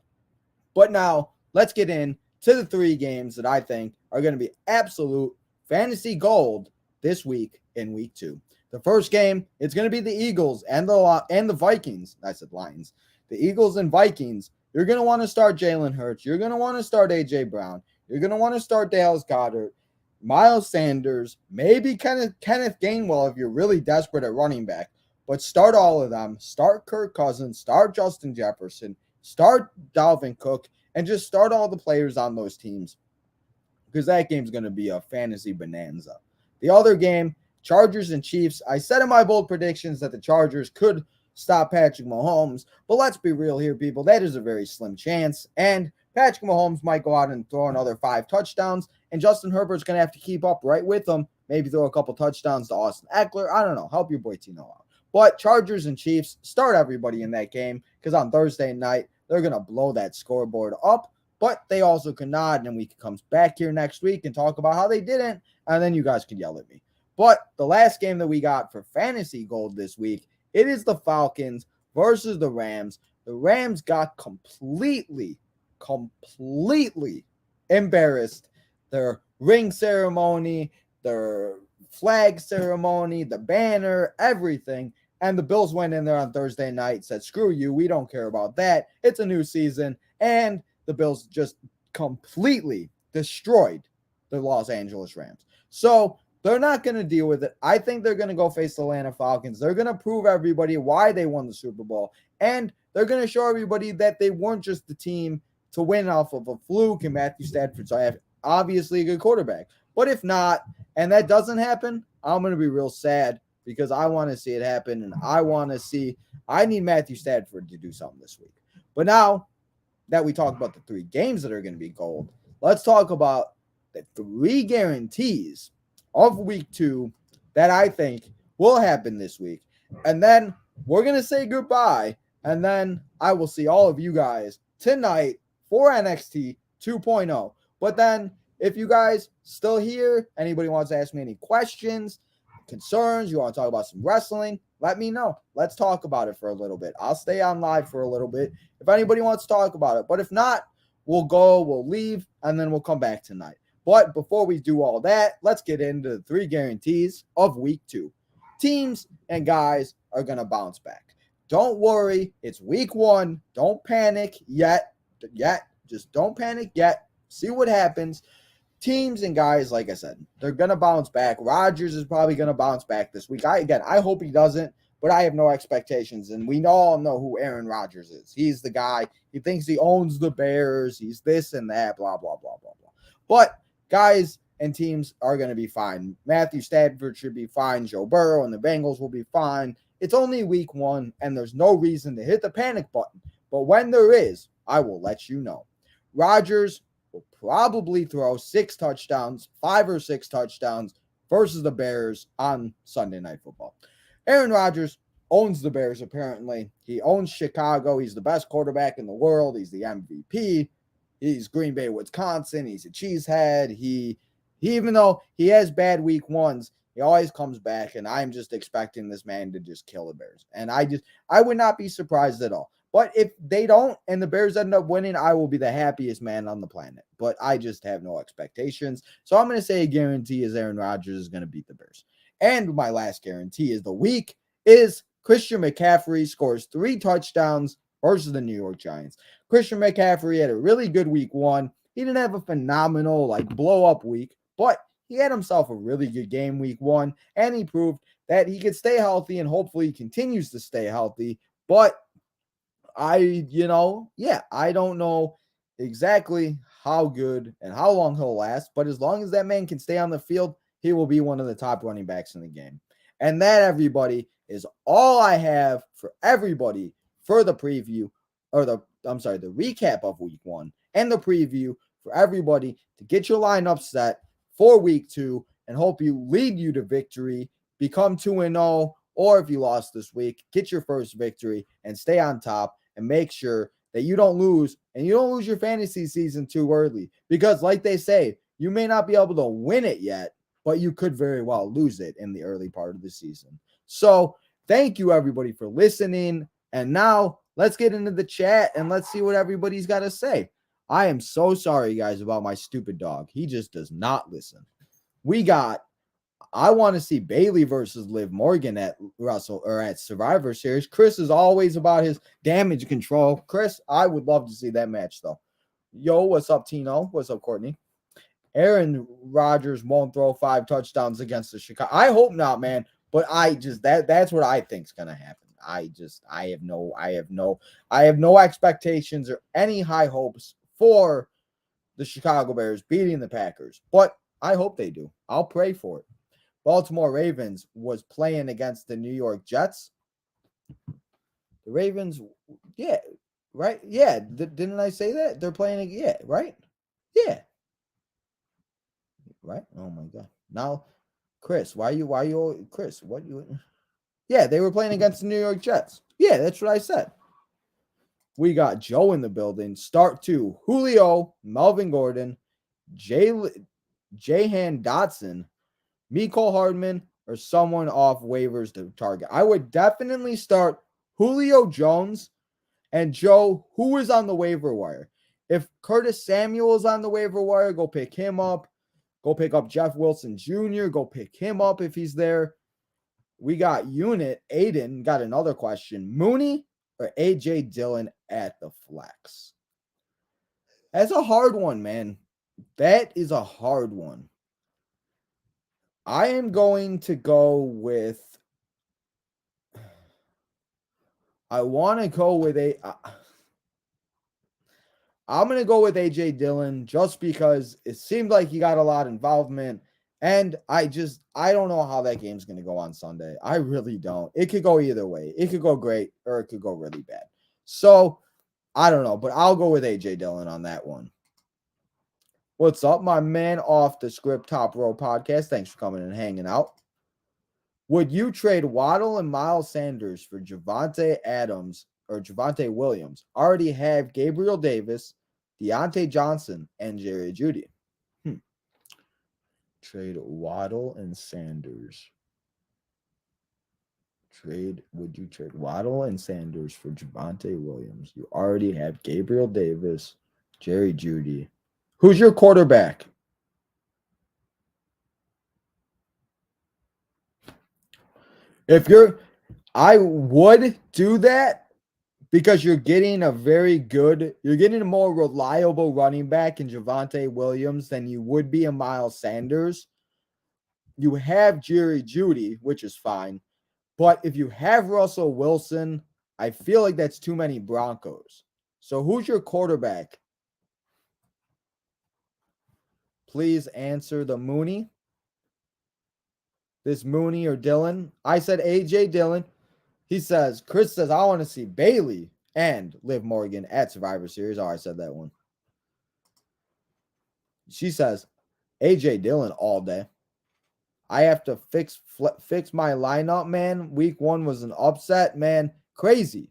But now, let's get in to the 3 games that I think are going to be absolute fantasy gold this week in week 2. The first game, it's going to be the Eagles and the Vikings. I said Lions. The Eagles and Vikings. You're going to want to start Jalen Hurts. You're going to want to start A.J. Brown. You're going to want to start Dallas Goedert, Miles Sanders, maybe Kenneth Gainwell if you're really desperate at running back. But start all of them. Start Kirk Cousins. Start Justin Jefferson. Start Dalvin Cook. And just start all the players on those teams. Because that game's going to be a fantasy bonanza. The other game, Chargers and Chiefs. I said in my bold predictions that the Chargers could stop Patrick Mahomes. But let's be real here, people. That is a very slim chance. And Patrick Mahomes might go out and throw another 5 touchdowns. And Justin Herbert's going to have to keep up right with him. Maybe throw a couple touchdowns to Austin Eckler. I don't know. Help your boy Tino out. But Chargers and Chiefs, start everybody in that game. Because on Thursday night, they're going to blow that scoreboard up. But they also can nod. And then we can come back here next week and talk about how they didn't. And then you guys can yell at me. But the last game that we got for fantasy gold this week, it is the Falcons versus the Rams. The Rams got completely embarrassed. Their ring ceremony, their flag ceremony, the banner, everything. And the Bills went in there on Thursday night, said, screw you, we don't care about that. It's a new season. And the Bills just completely destroyed the Los Angeles Rams. So they're not going to deal with it. I think they're going to go face the Atlanta Falcons. They're going to prove everybody why they won the Super Bowl. And they're going to show everybody that they weren't just the team to win off of a fluke and Matthew Stafford. So I have obviously a good quarterback. But if not, and that doesn't happen, I'm going to be real sad because I want to see it happen. And I need Matthew Stafford to do something this week. But now that we talked about the 3 games that are going to be gold, let's talk about the 3 guarantees of week 2 that I think will happen this week. And then we're going to say goodbye. And then I will see all of you guys tonight for NXT 2.0. But then if you guys still here, anybody wants to ask me any questions, concerns, you want to talk about some wrestling, let me know. Let's talk about it for a little bit. I'll stay on live for a little bit if anybody wants to talk about it. But if not, we'll leave, and then we'll come back tonight. But before we do all that, let's get into the 3 guarantees of week 2. Teams and guys are going to bounce back. Don't worry. It's week 1. Don't panic yet. Just don't panic yet. See what happens. Teams and guys, like I said, they're going to bounce back. Rodgers is probably going to bounce back this week. I hope he doesn't, but I have no expectations. And we all know who Aaron Rodgers is. He's the guy. He thinks he owns the Bears. He's this and that, blah, blah, blah, blah, blah. But guys and teams are going to be fine. Matthew Stafford should be fine. Joe Burrow and the Bengals will be fine. It's only week 1, and there's no reason to hit the panic button. But when there is, I will let you know. Rodgers will probably throw 5 or 6 touchdowns versus the Bears on Sunday Night Football. Aaron Rodgers owns the Bears, apparently. He owns Chicago. He's the best quarterback in the world. He's the MVP. He's Green Bay, Wisconsin. He's a cheesehead. He even though he has bad week 1s, he always comes back, and I'm just expecting this man to just kill the Bears. And I would not be surprised at all. But if they don't and the Bears end up winning, I will be the happiest man on the planet. But I just have no expectations. So I'm going to say a guarantee is Aaron Rodgers is going to beat the Bears. And my last guarantee is the week is Christian McCaffrey scores 3 touchdowns versus the New York Giants. Christian McCaffrey had a really good week 1. He didn't have a phenomenal blow-up week, but he had himself a really good game week 1, and he proved that he could stay healthy, and hopefully he continues to stay healthy. But I don't know exactly how good and how long he'll last, but as long as that man can stay on the field, he will be one of the top running backs in the game. And that, everybody, is all I have for everybody for the preview, or the recap of week 1 and the preview for everybody to get your lineup set for week 2 and hope you lead you to victory, become 2-0, or if you lost this week, get your first victory and stay on top and make sure that you don't lose, and you don't lose your fantasy season too early, because like they say, you may not be able to win it yet, but you could very well lose it in the early part of the season. So thank you, everybody, for listening. And now let's get into the chat and let's see what everybody's got to say. I am so sorry, guys, about my stupid dog. He just does not listen. I want to see Bailey versus Liv Morgan at Survivor Series. Chris is always about his damage control. Chris, I would love to see that match, though. Yo, what's up, Tino? What's up, Courtney? Aaron Rodgers won't throw 5 touchdowns against the Chicago. I hope not, man. But that's what I think is gonna happen. I have no expectations or any high hopes for the Chicago Bears beating the Packers. But I hope they do. I'll pray for it. Baltimore Ravens was playing against the New York Jets. The Ravens, yeah, right? Yeah, didn't I say that? They're playing, yeah, right? Yeah. Right? Oh, my God. Now, Chris, Chris, what you? Yeah, they were playing against the New York Jets. Yeah, that's what I said. We got Joe in the building. Start 2. Julio, Melvin Gordon, Jahan Dotson, Mecole Hardman, or someone off waivers to target. I would definitely start Julio Jones. And Joe, who is on the waiver wire? If Curtis Samuel is on the waiver wire, go pick him up. Go pick up Jeff Wilson Jr. Go pick him up if he's there. We got Unit. Aiden got another question. Mooney or A.J. Dillon at the flex? That's a hard one, man. That is a hard one. I am going to go with. I'm going to go with A.J. Dillon just because it seemed like he got a lot of involvement. And I don't know how that game's going to go on Sunday. I really don't. It could go either way. It could go great or it could go really bad. So I don't know, but I'll go with A.J. Dillon on that one. What's up, my man off the script Top Row podcast? Thanks for coming and hanging out. Would you trade Waddle and Miles Sanders for Devonta Adams or Javonte Williams? Already have Gabriel Davis, Deontay Johnson, and Jerry Jeudy. Trade Waddle and Sanders. Would you trade Waddle and Sanders for Javonte Williams? You already have Gabriel Davis, Jerry Jeudy. Who's your quarterback? I would do that because you're getting a more reliable running back in Javonte Williams than you would be in Miles Sanders. You have Jerry Jeudy, which is fine. But if you have Russell Wilson, I feel like that's too many Broncos. So who's your quarterback? Please answer the Mooney. This Mooney or Dillon? I said A.J. Dillon. Chris says, I want to see Bailey and Liv Morgan at Survivor Series. Oh, I said that one. She says, A.J. Dillon all day. I have to fix my lineup, man. Week 1 was an upset, man. Crazy.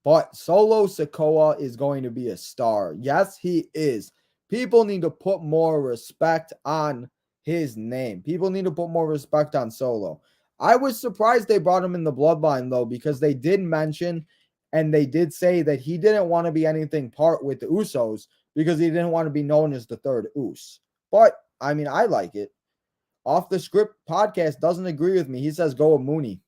But Solo Sikoa is going to be a star. Yes, he is. People need to put more respect on his name. People need to put more respect on Solo. I was surprised they brought him in the bloodline, though, because they did mention and they did say that he didn't want to be anything part with the Usos because he didn't want to be known as the third Us. But, I mean, I like it. Off the Script podcast doesn't agree with me. He says go with Mooney.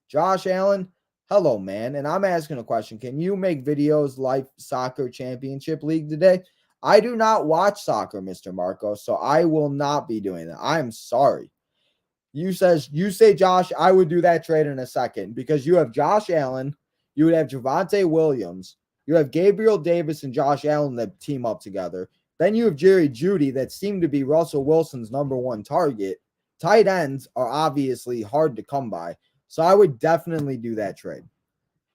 Josh Allen, hello, man. And I'm asking a question. Can you make videos like Soccer Championship League today? I do not watch soccer, Mr. Marco, so I will not be doing that. I'm sorry. You say Josh, I would do that trade in a second because you have Josh Allen, you would have Javonte Williams, you have Gabriel Davis and Josh Allen that team up together. Then you have Jerry Jeudy that seemed to be Russell Wilson's number one target. Tight ends are obviously hard to come by, so I would definitely do that trade.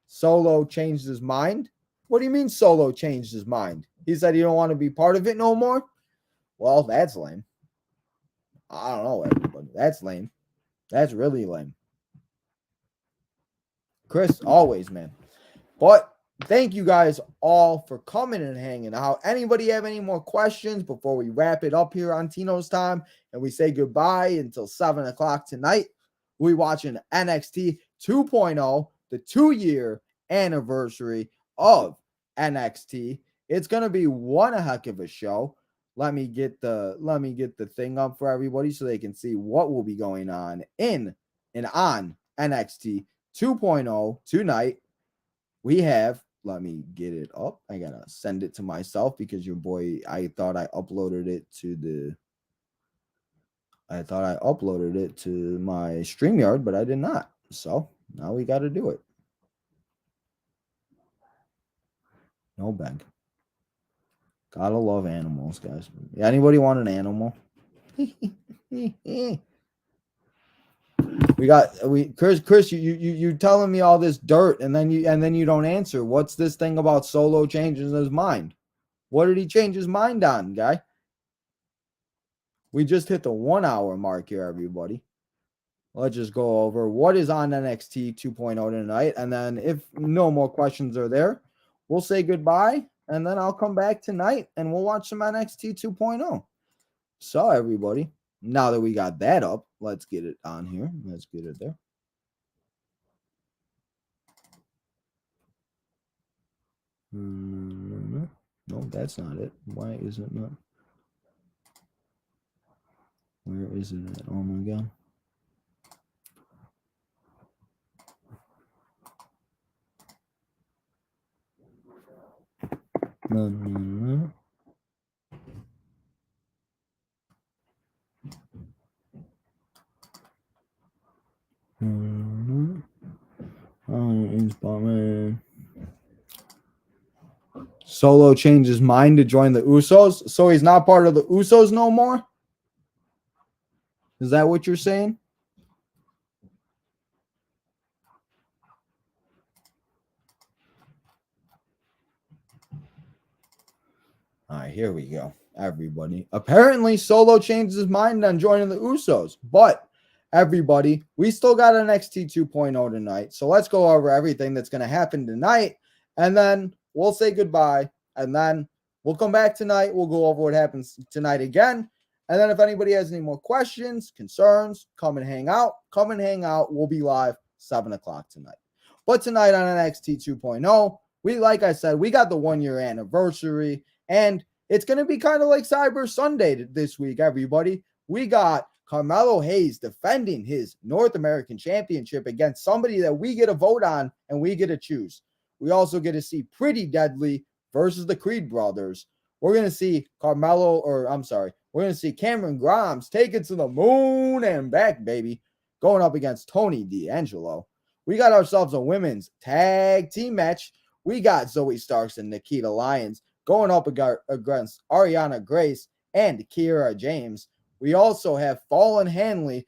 Solo changed his mind? What do you mean Solo changed his mind? He said he don't want to be part of it no more? Well, that's lame. I don't know, everybody. That's lame. That's really lame. Chris, always, man. But thank you guys all for coming and hanging out. Anybody have any more questions before we wrap it up here on Tino's Time and we say goodbye until 7 o'clock tonight? We're watching NXT 2.0, the 2-year anniversary of NXT. It's going to be one heck of a show. Let me get the thing up for everybody so they can see what will be going on in and on NXT 2.0 tonight. We have, let me get it up. I gotta send it to myself because your boy, I thought I uploaded it to my StreamYard, but I did not. So now we got to do it. No bag. Gotta love animals, guys. Anybody want an animal? Chris, you telling me all this dirt and then you don't answer. What's this thing about Solo changing his mind? What did he change his mind on, guy? We just hit the 1 hour mark here, everybody. Let's just go over what is on NXT 2.0 tonight. And then if no more questions are there, we'll say goodbye. And then I'll come back tonight and we'll watch some NXT 2.0. So, everybody, now that we got that up, let's get it on here. Let's get it there. No, that's not it. Why is it not? Where is it at? Oh, my God. No. Solo changed his mind to join the Usos, so he's not part of the Usos no more? Is that what you're saying? All right, here we go, everybody. Apparently, Solo changed his mind on joining the Usos, but everybody, we still got an NXT 2.0 tonight, so let's go over everything that's going to happen tonight, and then we'll say goodbye, and then we'll come back tonight. We'll go over what happens tonight again, and then if anybody has any more questions, concerns, come and hang out. Come and hang out. We'll be live 7 o'clock tonight. But tonight on NXT 2.0, like I said, we got the 1-year anniversary, and it's going to be kind of like Cyber Sunday this week, everybody. We got Carmelo Hayes defending his North American Championship against somebody that we get to vote on and we get to choose. We also get to see Pretty Deadly versus the Creed brothers. We're going to see we're going to see Cameron Grimes take it to the moon and back, baby, going up against Tony D'Angelo. We got ourselves a women's tag team match. We got Zoe Starks and Nikita Lyons going up against Ariana Grace and Kiera James. We also have Fallon Hanley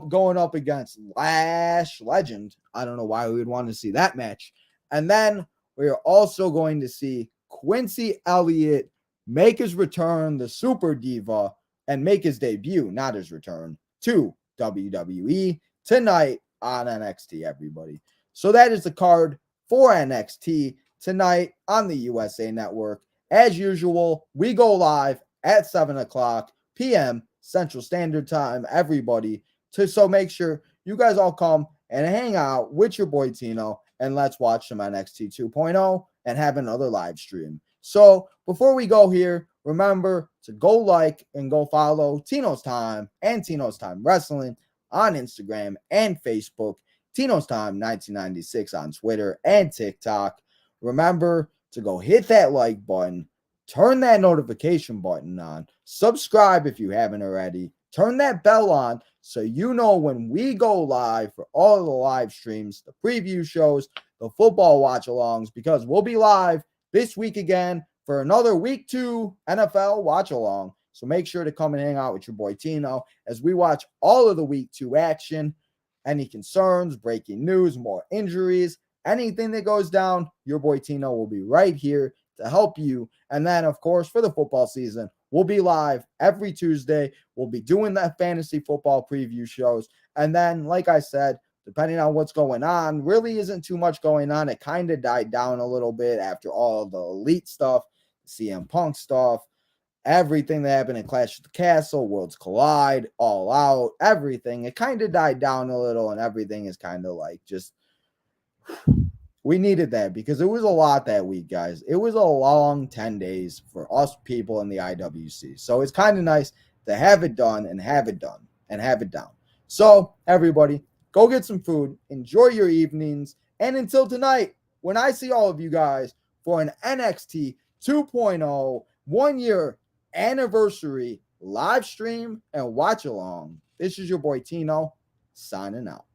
going up against Lash Legend. I don't know why we would want to see that match. And then we are also going to see Quincy Elliott make his return, the Super Diva, and make his debut, not his return, to WWE tonight on NXT, everybody. So that is the card for NXT tonight on the USA Network. As usual, we go live at 7 o'clock p.m. Central Standard Time, everybody. So make sure you guys all come and hang out with your boy Tino, and let's watch some NXT 2.0 and have another live stream. So before we go here, remember to go like and go follow Tino's Time and Tino's Time Wrestling on Instagram and Facebook, Tino's Time 1996 on Twitter and TikTok. Remember to go hit that like button, turn that notification button on, subscribe if you haven't already, turn that bell on so you know when we go live for all of the live streams, the preview shows, the football watch-alongs, because we'll be live this week again for another Week 2 NFL watch-along. So make sure to come and hang out with your boy Tino as we watch all of the Week 2 action. Any concerns, breaking news, more injuries, anything that goes down, your boy Tino will be right here to help you. And then, of course, for the football season, we'll be live every Tuesday. We'll be doing that fantasy football preview shows. And then, like I said, depending on what's going on, really isn't too much going on. It kind of died down a little bit after all the elite stuff, CM Punk stuff, everything that happened in Clash of the Castle, Worlds Collide, All Out, everything. It kind of died down a little, and everything is kind of like just, we needed that because it was a lot that week, guys. It was a long 10 days for us people in the IWC. So it's kind of nice to have it done and have it done and have it down. So everybody, go get some food, enjoy your evenings, and until tonight, when I see all of you guys for an NXT 2.0 1-year anniversary live stream and watch along, this is your boy Tino signing out.